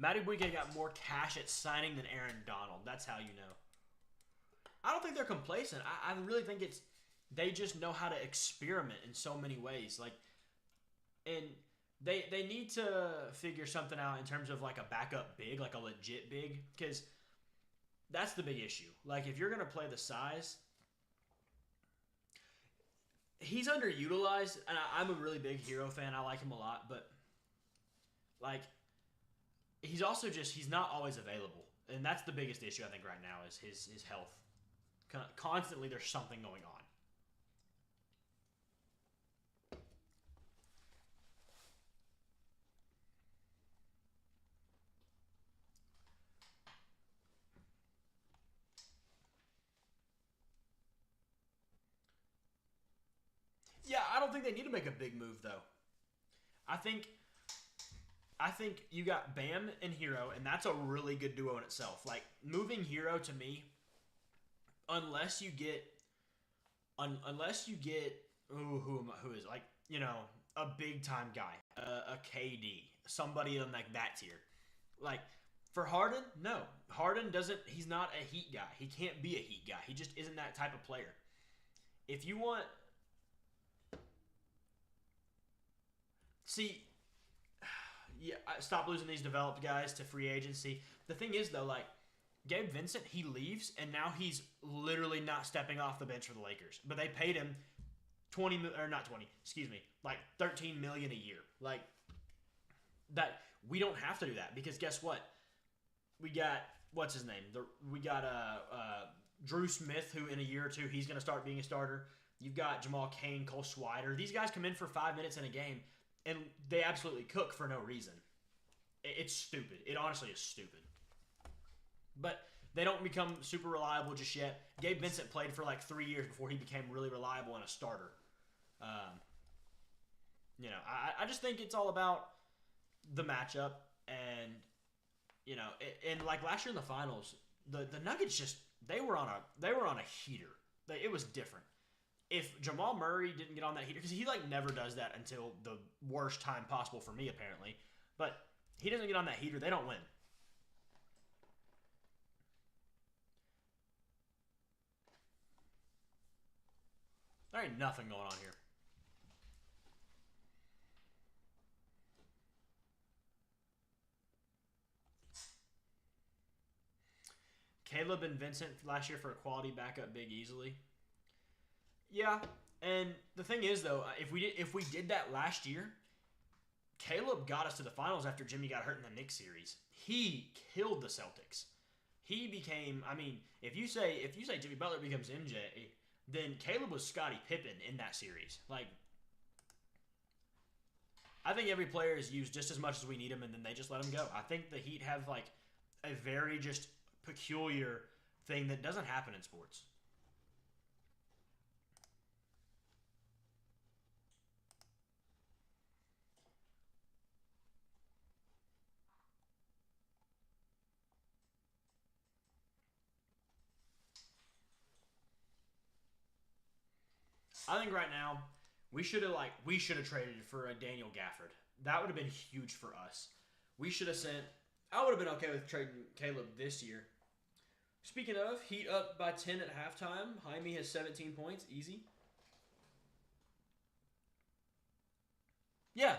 Madubuike got more cash at signing than Aaron Donald. That's how you know. I don't think they're complacent. I really think they just know how to experiment in so many ways. Like, and they need to figure something out in terms of like a backup big, like a legit big, because that's the big issue. Like, if you're gonna play the size, he's underutilized, and I'm a really big Hero fan. I like him a lot, but like, he's also he's not always available, and that's the biggest issue I think right now is his health. Constantly, there's something going on. Yeah, I don't think they need to make a big move though. I think you got Bam and Hero, and that's a really good duo in itself. Like, moving Hero to me, unless you get who is like, you know, a big time guy, a KD, somebody in like that tier. Like, for Harden, no. Harden he's not a Heat guy. He can't be a Heat guy. He just isn't that type of player. If you want, see, yeah, stop losing these developed guys to free agency. The thing is though, like, Gabe Vincent, he leaves, and now he's literally not stepping off the bench for the Lakers. But they paid him like $13 million a year. Like, that, we don't have to do that, because guess what? We got, what's his name? We got Drew Smith, who in a year or two, he's going to start being a starter. You've got Jamal Cain, Cole Swider. These guys come in for 5 minutes in a game, and they absolutely cook for no reason. It's stupid. It honestly is stupid. But they don't become super reliable just yet. Gabe Vincent played for like 3 years before he became really reliable and a starter. You know, I just think it's all about the matchup, and you know, and like last year in the finals, the Nuggets just they were on a heater. It was different. If Jamal Murray didn't get on that heater, because he like never does that until the worst time possible for me apparently, but he doesn't get on that heater, they don't win. There ain't nothing going on here. Caleb and Vincent last year for a quality backup big easily. Yeah, and the thing is though, if we did that last year, Caleb got us to the finals after Jimmy got hurt in the Knicks series. He killed the Celtics. He became, I mean, if you say Jimmy Butler becomes MJ, then Caleb was Scottie Pippen in that series. Like, I think every player is used just as much as we need him, and then they just let him go. I think the Heat have like a very just peculiar thing that doesn't happen in sports. I think right now we should have traded for a Daniel Gafford. That would have been huge for us. We should have sent. I would have been okay with trading Caleb this year. Speaking of, Heat up by 10 at halftime. Jaime has 17 points, easy. Yeah.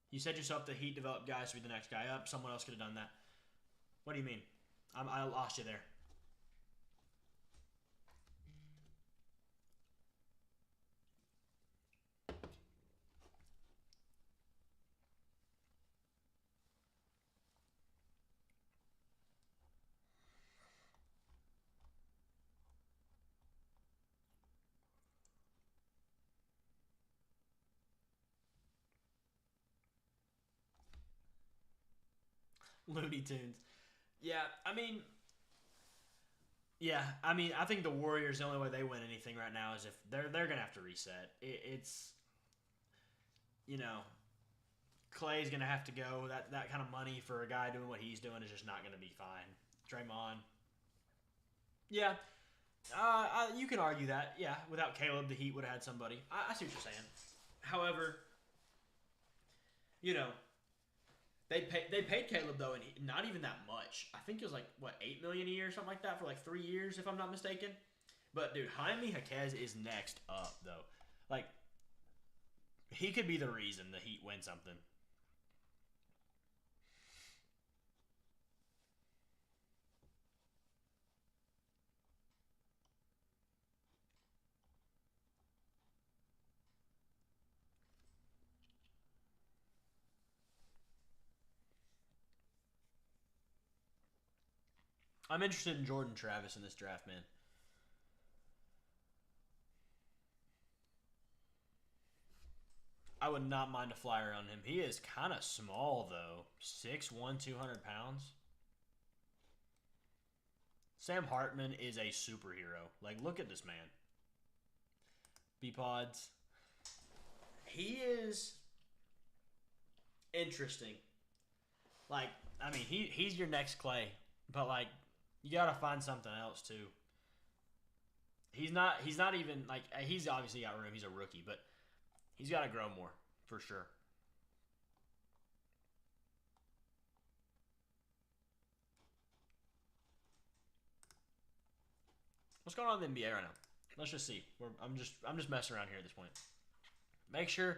You said yourself the Heat developed guys to be the next guy up. Someone else could have done that. What do you mean? I lost you there. Looney Tunes. Yeah, I think the Warriors, the only way they win anything right now is if they're gonna have to reset. It's you know, Clay's gonna have to go. That kind of money for a guy doing what he's doing is just not gonna be fine. Draymond. Yeah, you can argue that. Yeah, without Caleb, the Heat would have had somebody. I see what you're saying. However, you know, they paid Caleb though, and not even that much. I think it was like what $8 million a year or something like that for like 3 years, if I'm not mistaken. But dude, Jaime Jaquez is next up though. Like he could be the reason the Heat win something. I'm interested in Jordan Travis in this draft, man. I would not mind a flyer on him. He is kind of small though, 6'1", 200 pounds. Sam Hartman is a superhero. Like, look at this man. B pods. He is interesting. Like, I mean, he's your next Clay, but like, you gotta find something else too. He's not even like he's obviously got room. He's a rookie, but he's got to grow more for sure. What's going on in the NBA right now? Let's just see. I'm just messing around here at this point. Make sure,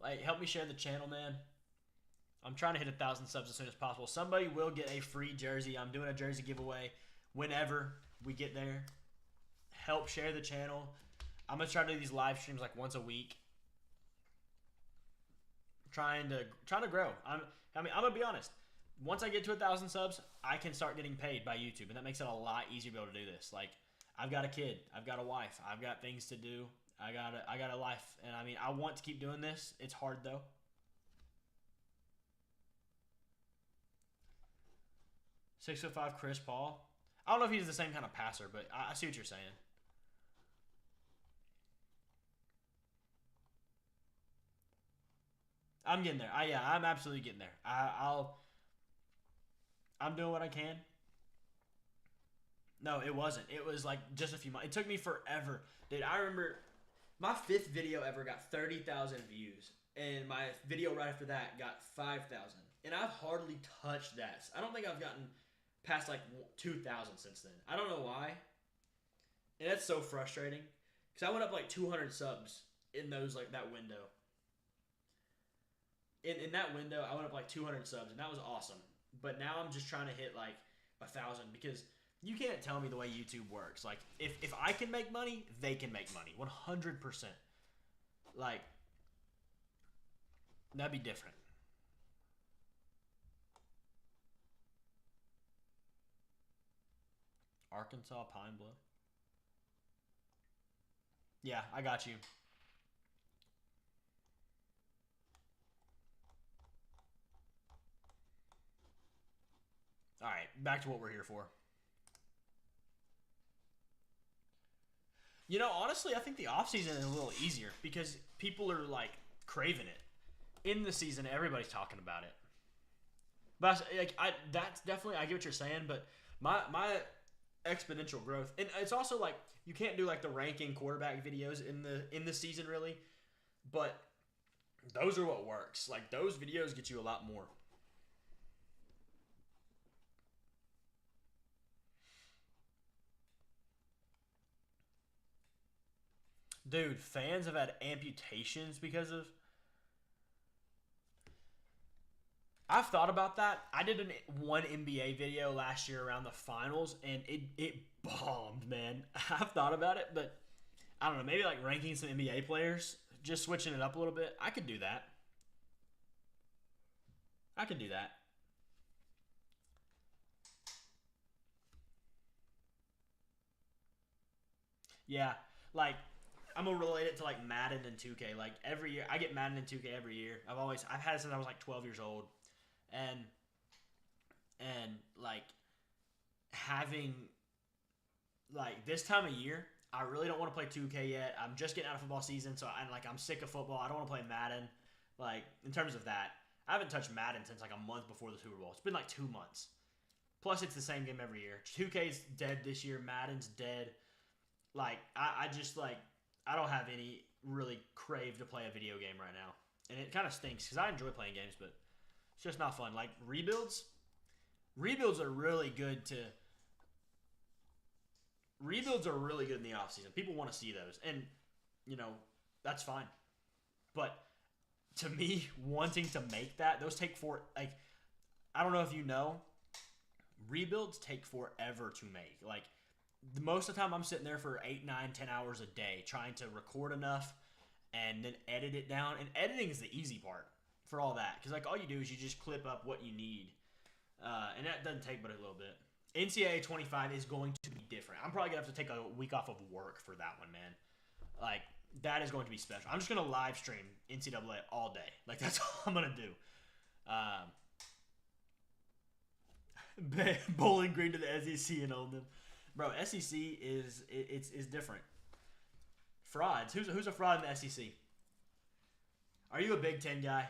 like, help me share the channel, man. I'm trying to hit 1,000 subs as soon as possible. Somebody will get a free jersey. I'm doing a jersey giveaway whenever we get there. Help share the channel. I'm gonna try to do these live streams like once a week. Trying to grow. I'm gonna be honest. Once I get to 1,000 subs, I can start getting paid by YouTube, and that makes it a lot easier to be able to do this. Like, I've got a kid, I've got a wife, I've got things to do. I got a life, and I mean, I want to keep doing this. It's hard though. 6'5" Chris Paul. I don't know if he's the same kind of passer, but I see what you're saying. I'm getting there. I'm absolutely getting there. I'm doing what I can. No, it wasn't. It was like just a few months. It took me forever, dude. I remember my 5th video ever got 30,000 views, and my video right after that got 5,000. And I've hardly touched that. I don't think I've gotten past like 2,000 since then. I don't know why. And that's so frustrating because I went up like 200 subs in those like that window. In that window, I went up like 200 subs, and that was awesome. But now I'm just trying to hit like 1,000 because you can't tell me the way YouTube works. Like if I can make money, they can make money 100%. Like that'd be different. Arkansas Pine Bluff. Yeah, I got you. All right, back to what we're here for. You know, honestly, I think the offseason is a little easier because people are like craving it. In the season, everybody's talking about it. But like, that's definitely, I get what you're saying, but my exponential growth, and it's also like you can't do like the ranking quarterback videos in the season really, but those are what works. Like those videos get you a lot more. Dude, fans have had amputations because of. I've thought about that. I did one NBA video last year around the finals, and it bombed, man. I've thought about it, but I don't know. Maybe like ranking some NBA players, just switching it up a little bit. I could do that. I could do that. Yeah, like I'm gonna relate it to like Madden and 2K. Like every year, I get Madden and 2K every year. I've had it since I was like 12 years old, and like having like this time of year, I really don't want to play 2K yet. I'm just getting out of football season, so I'm sick of football. I don't want to play Madden. Like in terms of that, I haven't touched Madden since like a month before the Super Bowl. It's been like 2 months. Plus, it's the same game every year. 2K's dead this year. Madden's dead. Like I just like I don't have any really crave to play a video game right now, and it kind of stinks because I enjoy playing games, but it's just not fun. Like rebuilds are really good to. Rebuilds are really good in the offseason. People want to see those, and you know that's fine. But to me, wanting to make that, those take for like I don't know if you know, rebuilds take forever to make. Like most of the time, I'm sitting there for 8, 9, 10 hours a day trying to record enough and then edit it down. And editing is the easy part for all that because like all you do is you just clip up what you need, and that doesn't take but a little bit. NCAA 25 is going to be different. I'm probably going to have to take a week off of work for that one, man. Like, that is going to be special. I'm just going to live stream NCAA all day. Like, that's all I'm going to do. Bowling Green to the SEC and own them. Bro, SEC is different. Frauds. Who's a fraud in the SEC? Are you a Big Ten guy?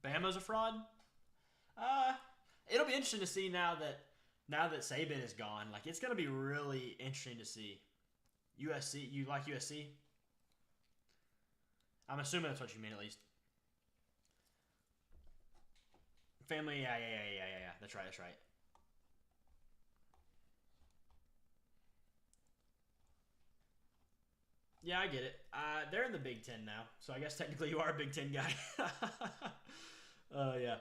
Bama's a fraud? It'll be interesting to see now that Saban is gone. Like it's gonna be really interesting to see. USC, you like USC? I'm assuming that's what you mean at least. Family, yeah. That's right. Yeah, I get it. They're in the Big Ten now, so I guess technically you are a Big Ten guy. Yeah.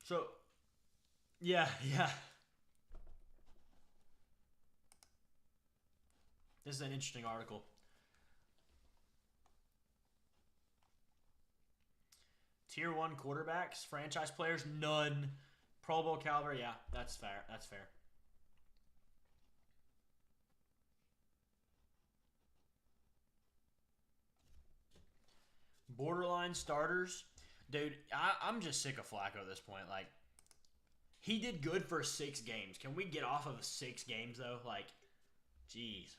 So, yeah. This is an interesting article. Tier 1 quarterbacks, franchise players, none. Pro Bowl caliber, yeah, that's fair. That's fair. Borderline starters. Dude, I'm just sick of Flacco at this point. Like, he did good for 6 games. Can we get off of 6 games, though? Like, jeez.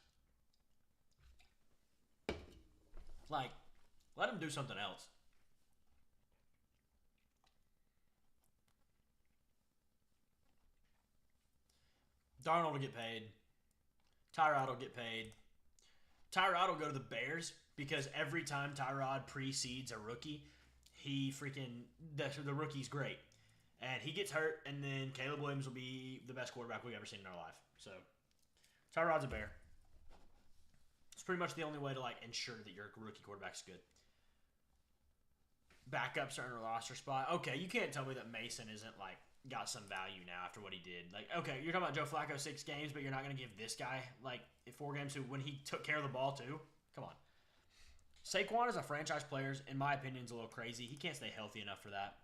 Like, let him do something else. Darnold will get paid. Tyrod will get paid. Tyrod will go to the Bears because every time Tyrod precedes a rookie, he freaking the rookie's great, and he gets hurt, and then Caleb Williams will be the best quarterback we've ever seen in our life. So Tyrod's a Bear. It's pretty much the only way to like ensure that your rookie quarterback's good. Backups are in a roster spot. Okay, you can't tell me that Mason isn't like got some value now after what he did. Like, okay, you're talking about Joe Flacco 6 games, but you're not going to give this guy like 4 games who when he took care of the ball too. Come on. Saquon as a franchise player, in my opinion, is a little crazy. He can't stay healthy enough for that.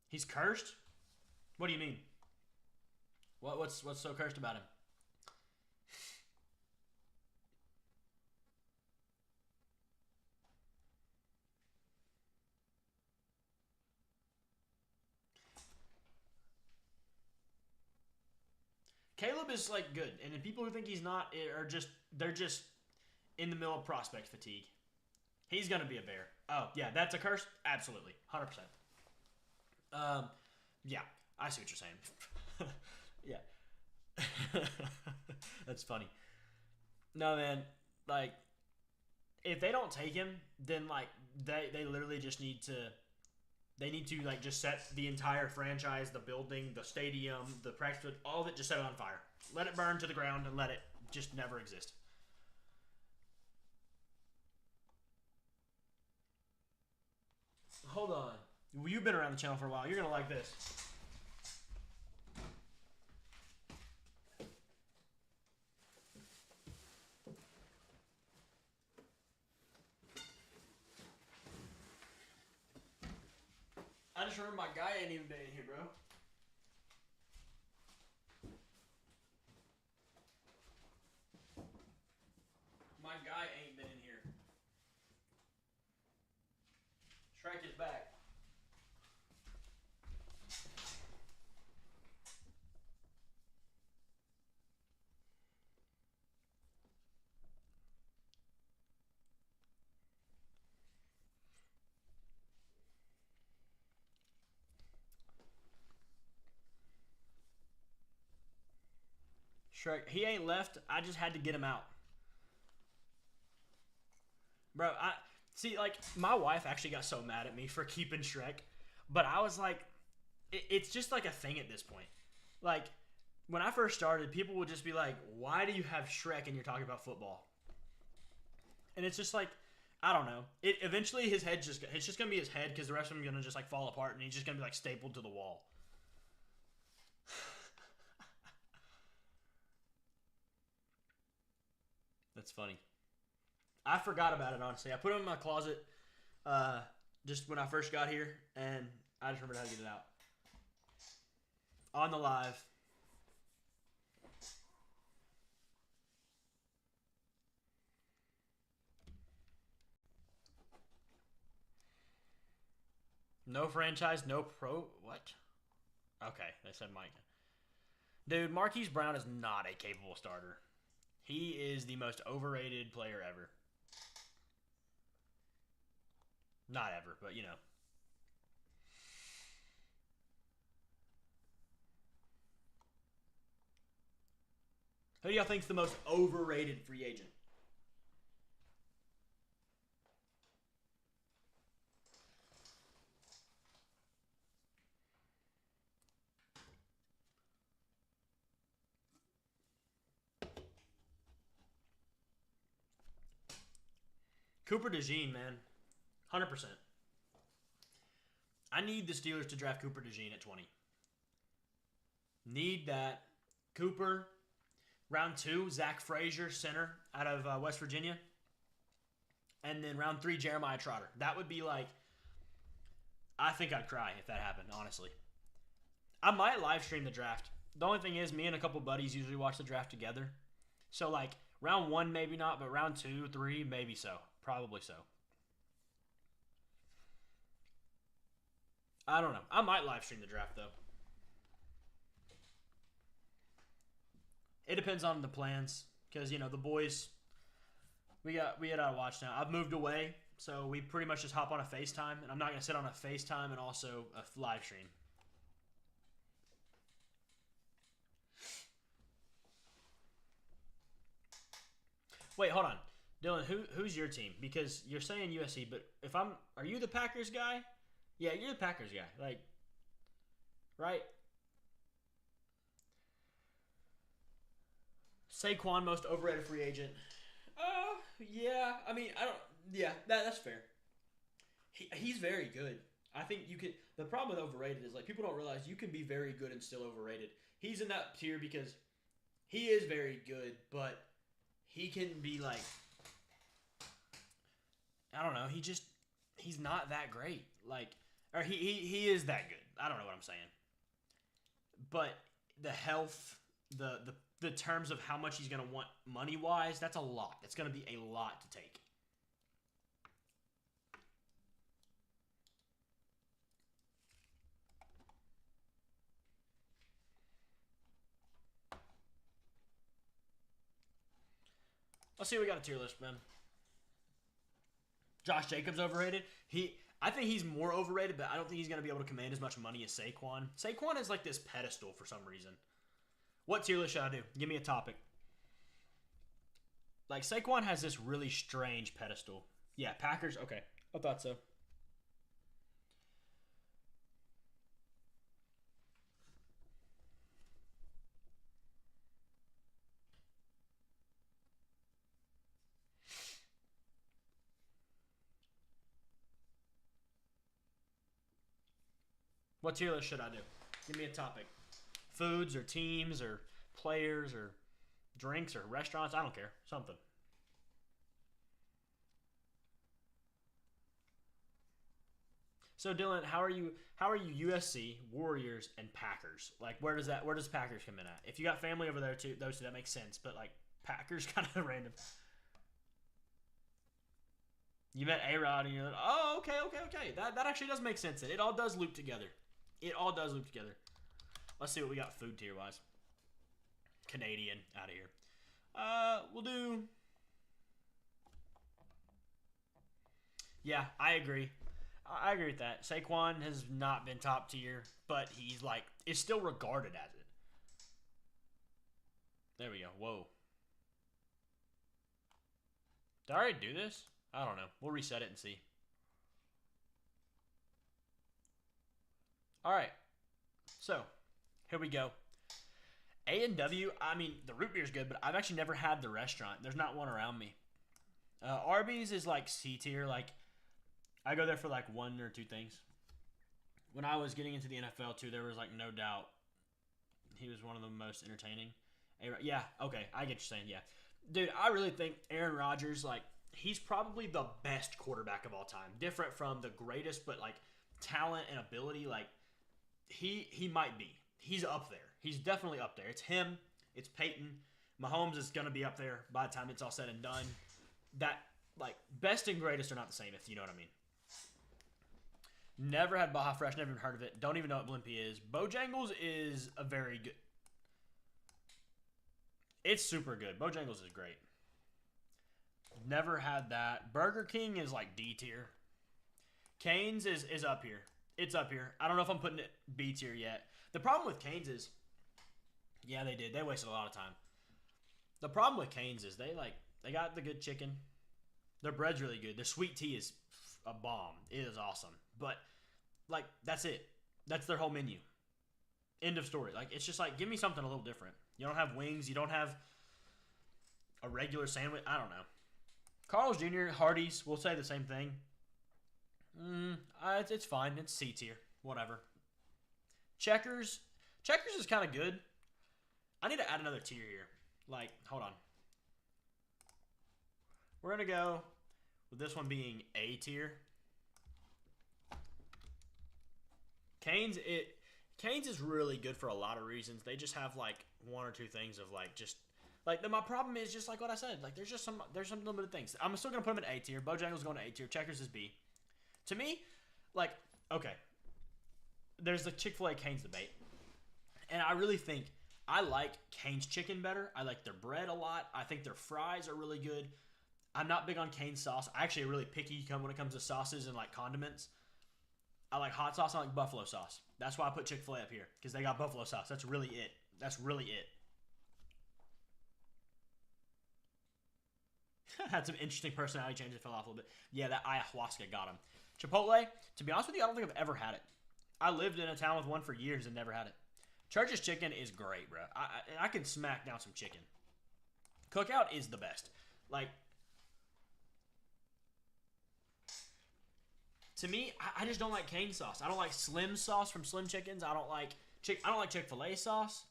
He's cursed? What do you mean? What's so cursed about him? Caleb is like good, and the people who think he's not are they're just in the middle of prospect fatigue. He's gonna be a Bear. Oh yeah, that's a curse. Absolutely, 100%. Yeah, I see what you're saying. Yeah, that's funny. No man, like if they don't take him, then like they literally just need to. They need to like just set the entire franchise, the building, the stadium, the practice, all of it, just set it on fire. Let it burn to the ground and let it just never exist. Hold on. Well, you've been around the channel for a while. You're gonna like this. I just remember my guy ain't even been in here, bro. My guy ain't been in here. Shrek is back. Shrek, he ain't left. I just had to get him out. Bro, I see like my wife actually got so mad at me for keeping Shrek, but I was like it's just like a thing at this point. Like when I first started, people would just be like, "Why do you have Shrek and you're talking about football?" And it's just like I don't know. It eventually it's just gonna be his head because the rest of them are gonna just like fall apart and he's just gonna be like stapled to the wall. That's funny. I forgot about it honestly. I put him in my closet just when I first got here, and I just remembered how to get it out on the live. No franchise, no pro. What? Okay, they said Mike. Dude, Marquise Brown is not a capable starter. He is the most overrated player ever. Not ever, but you know. Who do y'all think's the most overrated free agent? Cooper DeJean, man. 100%. I need the Steelers to draft Cooper DeJean at 20. Need that. Cooper, round 2, Zach Frazier, center out of West Virginia. And then round 3, Jeremiah Trotter. That would be like, I think I'd cry if that happened, honestly. I might live stream the draft. The only thing is, me and a couple buddies usually watch the draft together. So, like, round 1, maybe not, but round 2, 3, maybe so. Probably so. I don't know. I might live stream the draft, though. It depends on the plans. Because, you know, the boys, we got to watch now. I've moved away, so we pretty much just hop on a FaceTime. And I'm not going to sit on a FaceTime and also a live stream. Wait, hold on. Dylan, who's your team? Because you're saying USC, but are you the Packers guy? Yeah, you're the Packers guy. Like, right? Saquon, most overrated free agent. Yeah. I mean, I don't. Yeah, that's fair. He's very good. I think you could. The problem with overrated is like people don't realize you can be very good and still overrated. He's in that tier because he is very good, but he can be like, I don't know. He's not that great. Like, or he is that good. I don't know what I'm saying. But the health, the terms of how much he's going to want money-wise, that's a lot. That's going to be a lot to take. Let's see what we got a tier list, man. Josh Jacobs overrated. I think he's more overrated, but I don't think he's going to be able to command as much money as Saquon. Saquon is like this pedestal for some reason. What tier list should I do? Give me a topic. Like, Saquon has this really strange pedestal. Yeah, Packers. Okay. I thought so. What tier list should I do? Give me a topic. Foods or teams or players or drinks or restaurants. I don't care. Something. So Dylan, how are you USC, Warriors, and Packers? Like where does Packers come in at? If you got family over there too, those two, that makes sense. But like Packers kind of random. You met A-Rod and you're like, oh, okay. That actually does make sense. It all does loop together. Let's see what we got food tier wise. Canadian out of here. We'll do. Yeah, I agree. I agree with that. Saquon has not been top tier, but he's like is still regarded as it. There we go. Whoa. Did I already do this? I don't know. We'll reset it and see. All right. So, here we go. A&W, I mean, the root beer is good, but I've actually never had the restaurant. There's not one around me. Arby's is like C tier. Like, I go there for like 1 or 2 things. When I was getting into the NFL too, there was like no doubt he was one of the most entertaining. Yeah, okay, I get what you're saying. Yeah, dude, I really think Aaron Rodgers, like, he's probably the best quarterback of all time. Different from the greatest, but like talent and ability, like he might be. He's up there. He's definitely up there. It's him. It's Peyton. Mahomes is gonna be up there by the time it's all said and done. That like best and greatest are not the same, if you know what I mean. Never had Baja Fresh. Never even heard of it. Don't even know what Blimpie is. Bojangles is a very good. It's super good. Bojangles is great. Never had that. Burger King is like D tier. Cane's is up here. It's up here. I don't know if I'm putting it B tier yet. The problem with Cane's is, yeah, they did. They wasted a lot of time. The problem with Cane's is they got the good chicken. Their bread's really good. Their sweet tea is a bomb. It is awesome. But like that's it. That's their whole menu. End of story. Like it's just like give me something a little different. You don't have wings. You don't have a regular sandwich. I don't know. Carl's Jr., Hardee's, we'll say the same thing. It's fine. It's C tier. Whatever. Checkers. Checkers is kind of good. I need to add another tier here. Like, hold on. We're going to go with this one being A tier. Cane's is really good for a lot of reasons. They just have like one or two things of like just like my problem is just like what I said. Like there's some limited things. I'm still gonna put them in A tier. Bojangles going to A tier. Checkers is B. To me, like okay, there's the Chick-fil-A Cane's debate, and I really think I like Cane's chicken better. I like their bread a lot. I think their fries are really good. I'm not big on Cane's sauce. I actually really picky when it comes to sauces and like condiments. I like hot sauce. I like buffalo sauce. That's why I put Chick-fil-A up here, because they got buffalo sauce. That's really it. That's really it. Had some interesting personality changes. Fell off a little bit. Yeah, that ayahuasca got him. Chipotle, to be honest with you, I don't think I've ever had it. I lived in a town with one for years and never had it. Church's chicken is great, bro. I can smack down some chicken. Cookout is the best. Like, to me, I just don't like cane sauce. I don't like Slim sauce from Slim Chickens. I don't like Chick-fil-A sauce.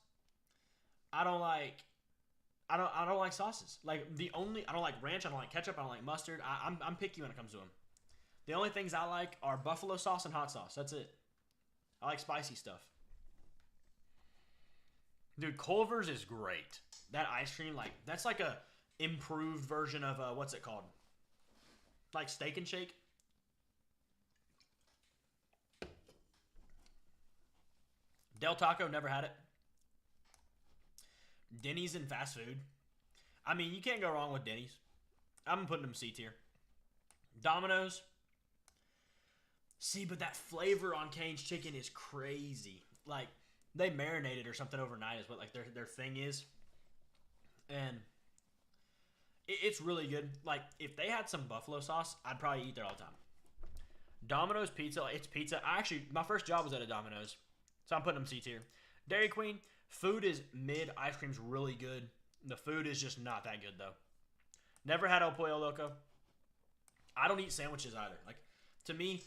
I don't like sauces. Like I don't like ranch. I don't like ketchup. I don't like mustard. I'm picky when it comes to them. The only things I like are buffalo sauce and hot sauce. That's it. I like spicy stuff. Dude, Culver's is great. That ice cream, like that's like a improved version of what's it called? Like Steak and Shake. Del Taco, never had it. Denny's and fast food. I mean, you can't go wrong with Denny's. I'm putting them C tier. Domino's. See, but that flavor on Cane's chicken is crazy. Like, they marinate it or something overnight is what like their thing is. And it's really good. Like, if they had some buffalo sauce, I'd probably eat there all the time. Domino's pizza, it's pizza. My first job was at a Domino's. So I'm putting them C tier. Dairy Queen, food is mid. Ice cream's really good. The food is just not that good, though. Never had El Pollo Loco. I don't eat sandwiches either. Like, to me,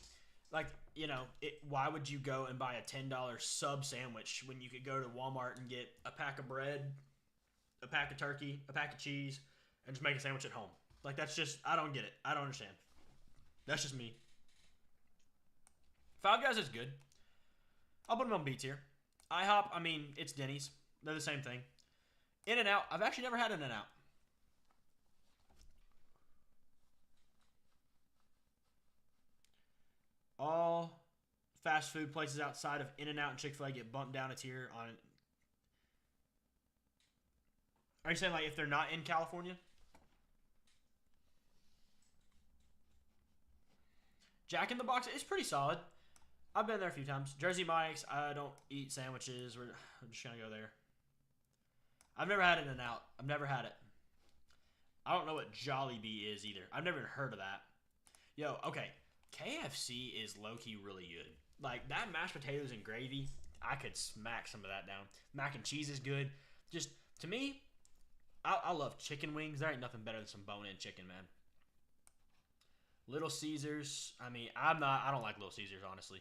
like, you know, why would you go and buy a $10 sub sandwich when you could go to Walmart and get a pack of bread, a pack of turkey, a pack of cheese, and just make a sandwich at home? Like, that's just, I don't get it. I don't understand. That's just me. Five Guys is good. I'll put them on B tier. IHOP, I mean, it's Denny's. They're the same thing. In-N-Out, I've actually never had In-N-Out. All fast food places outside of In-N-Out and Chick-fil-A get bumped down a tier on it. Are you saying, like, if they're not in California? Jack in the Box is pretty solid. I've been there a few times. Jersey Mike's, I don't eat sandwiches. I'm just going to go there. I've never had In-N-Out. I've never had it. I don't know what Jollibee is either. I've never even heard of that. Yo, okay. KFC is low-key really good. Like, that mashed potatoes and gravy, I could smack some of that down. Mac and cheese is good. Just, to me, I love chicken wings. There ain't nothing better than some bone-in chicken, man. Little Caesars, I mean, I don't like Little Caesars, honestly.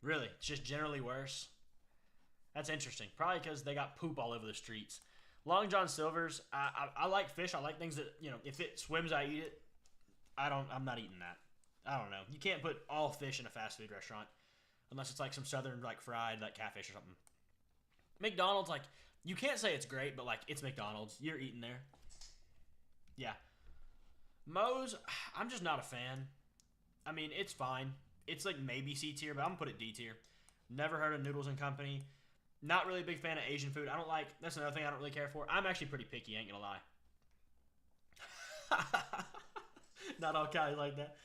Really? It's just generally worse? That's interesting. Probably because they got poop all over the streets. Long John Silver's, I like fish. I like things that, you know, if it swims, I eat it. I'm not eating that. I don't know. You can't put all fish in a fast food restaurant unless it's like some southern, like fried, like catfish or something. McDonald's, like, you can't say it's great, but like, it's McDonald's. You're eating there. Yeah. Moe's, I'm just not a fan. I mean, it's fine. It's like maybe C tier, but I'm going to put it D tier. Never heard of Noodles and Company. Not really a big fan of Asian food. I don't like, that's another thing I don't really care for. I'm actually pretty picky, ain't going to lie. Not all Cali like that.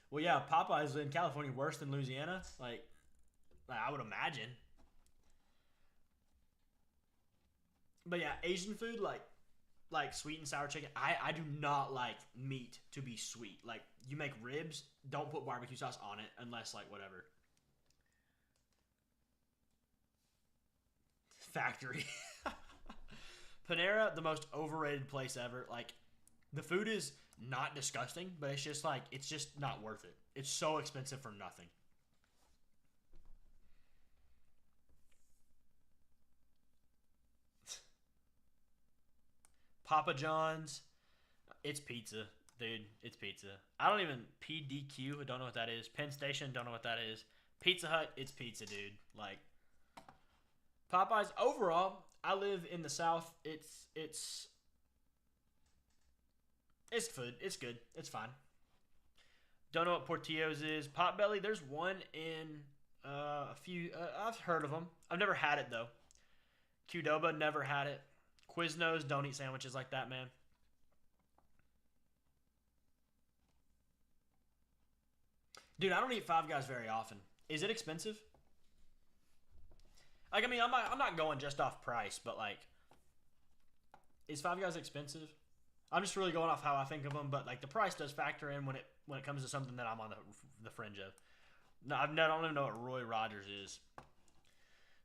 Well, yeah, Popeyes in California worse than Louisiana. Like I would imagine. But yeah, Asian food, like sweet and sour chicken. I do not like meat to be sweet. Like, you make ribs, don't put barbecue sauce on it unless, like, whatever. Factory. Panera, the most overrated place ever. Like, the food is not disgusting, but it's just, like, it's just not worth it. It's so expensive for nothing. Papa John's. It's pizza, dude. It's pizza. I don't even PDQ. I don't know what that is. Penn Station. Don't know what that is. Pizza Hut. It's pizza, dude. Like Popeyes. Overall, I live in the South. It's food. It's good. It's fine. Don't know what Portillo's is. Potbelly. There's one in a few. I've heard of them. I've never had it though. Qdoba. Never had it. Quiznos. Don't eat sandwiches like that, man. Dude, I don't eat Five Guys very often. Is it expensive? Like, I mean, I'm not going just off price, but like, is Five Guys expensive? I'm just really going off how I think of them, but like the price does factor in when it comes to something that I'm on the fringe of. No, I don't even know what Roy Rogers is.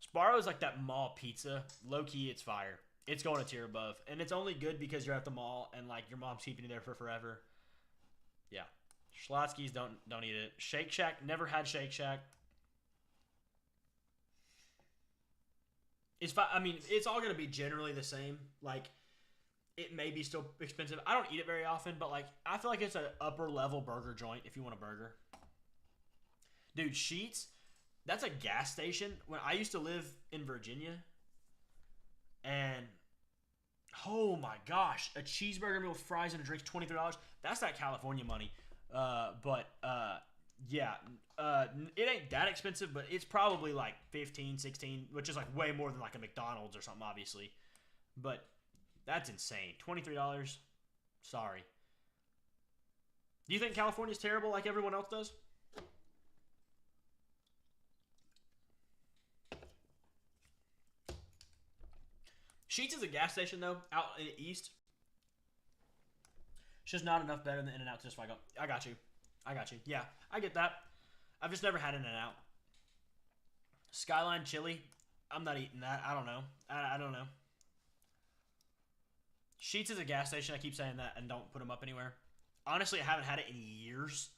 Sparrow's like that mall pizza. Low key, it's fire. It's going a tier above, and it's only good because you're at the mall and like your mom's keeping you there for forever. Yeah, Schlotsky's don't eat it. Shake Shack, never had Shake Shack. I mean, it's all gonna be generally the same. Like, it may be still expensive. I don't eat it very often, but like, I feel like it's an upper level burger joint if you want a burger. Dude, Sheetz, that's a gas station. When I used to live in Virginia, and oh my gosh, a cheeseburger meal with fries and a drink's $23. That's that California money. Yeah, it ain't that expensive, but it's probably like 15, 16, which is like way more than like a McDonald's or something, obviously. But that's insane. $23. Sorry. Do you think California's terrible like everyone else does? Sheetz is a gas station, though, out in the east. It's just not enough better than In-N-Out to justify. I got you. Yeah, I get that. I've just never had In-N-Out. Skyline Chili. I'm not eating that. I don't know. I don't know. Sheetz is a gas station. I keep saying that and don't put them up anywhere. Honestly, I haven't had it in years.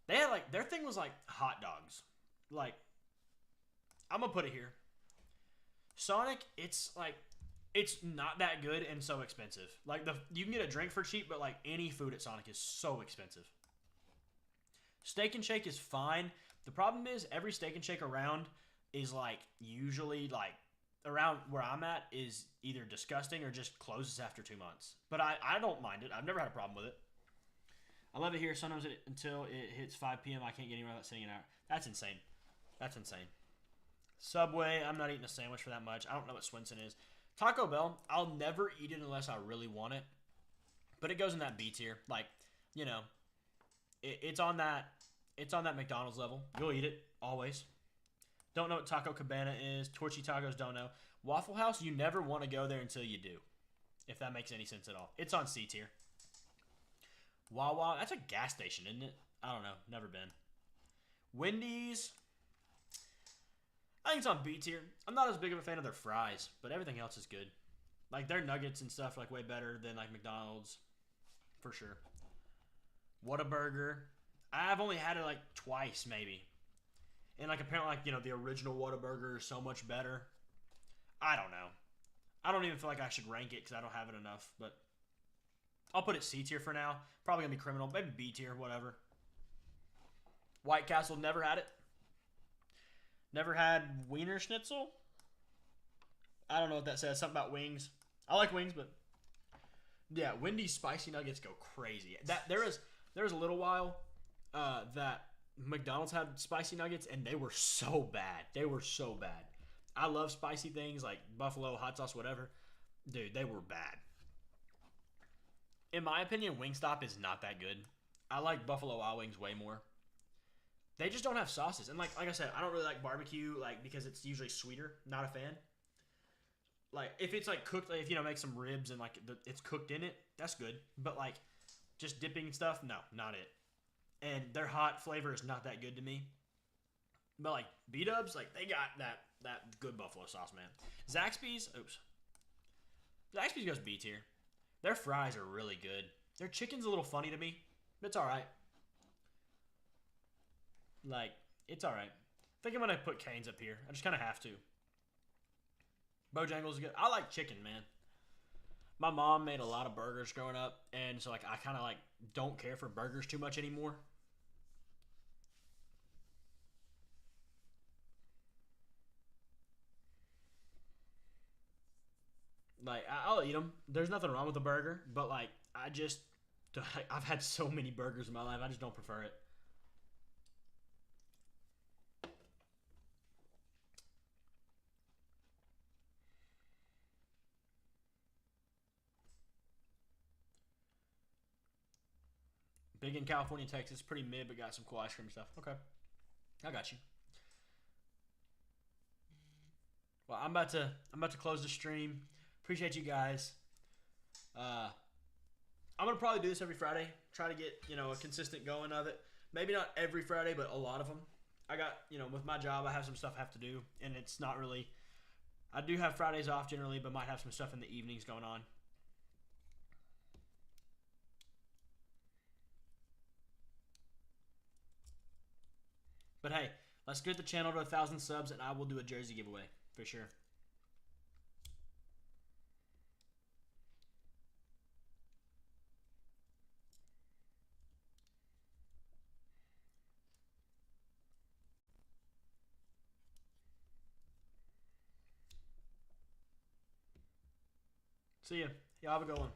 They had like, their thing was like hot dogs. Like, I'm going to put it here. Sonic, it's like, it's not that good and so expensive. Like, you can get a drink for cheap, but like any food at Sonic is so expensive. Steak and Shake is fine. The problem is every Steak and Shake around is like usually like around where I'm at is either disgusting or just closes after 2 months. But I don't mind it. I've never had a problem with it. I love it here. Sometimes until it hits 5 p.m. I can't get anywhere without sitting an hour. That's insane. That's insane. Subway, I'm not eating a sandwich for that much. I don't know what Swenson is. Taco Bell, I'll never eat it unless I really want it. But it goes in that B tier. Like, you know, it's on that McDonald's level. You'll eat it, always. Don't know what Taco Cabana is. Torchy Tacos, don't know. Waffle House, you never want to go there until you do. If that makes any sense at all. It's on C tier. Wawa, that's a gas station, isn't it? I don't know. Never been. Wendy's, I think it's on B tier. I'm not as big of a fan of their fries, but everything else is good. Like, their nuggets and stuff are like way better than like McDonald's. For sure. Whataburger. I've only had it like twice, maybe. And like apparently like, you know, the original Whataburger is so much better. I don't know. I don't even feel like I should rank it because I don't have it enough, but I'll put it C tier for now. Probably gonna be criminal. Maybe B tier, whatever. White Castle, never had it. Never had Wiener Schnitzel. I don't know what that says. Something about wings. I like wings, but yeah, Wendy's spicy nuggets go crazy. There was a little while that McDonald's had spicy nuggets, and they were so bad. They were so bad. I love spicy things like buffalo, hot sauce, whatever. Dude, they were bad. In my opinion, Wingstop is not that good. I like Buffalo Wild Wings way more. They just don't have sauces. And like I said, I don't really like barbecue like because it's usually sweeter. Not a fan. Like if it's like cooked, like, if you know, make some ribs and like it's cooked in it, that's good. But like just dipping stuff, no, not it. And their hot flavor is not that good to me. But like B-Dubs, like they got that good buffalo sauce, man. Zaxby's goes B tier. Their fries are really good. Their chicken's a little funny to me, but it's all right. Like, it's all right. I think I'm going to put Cane's up here. I just kind of have to. Bojangles is good. I like chicken, man. My mom made a lot of burgers growing up, and so like I kind of like don't care for burgers too much anymore. Like I'll eat them. There's nothing wrong with a burger, but like I just I've had so many burgers in my life. I just don't prefer it. Big in California, Texas, pretty mid, but got some cool ice cream stuff. Okay, I got you. Well, I'm about to close the stream. Appreciate you guys. Uh, I'm gonna probably do this every Friday. Try to get a consistent going of it. Maybe not every Friday, but a lot of them. I got with my job, I have some stuff I have to do, and it's not really. I do have Fridays off generally, but might have some stuff in the evenings going on. But hey, let's get the channel to 1,000 subs, and I will do a jersey giveaway for sure. See ya. Y'all have a good one.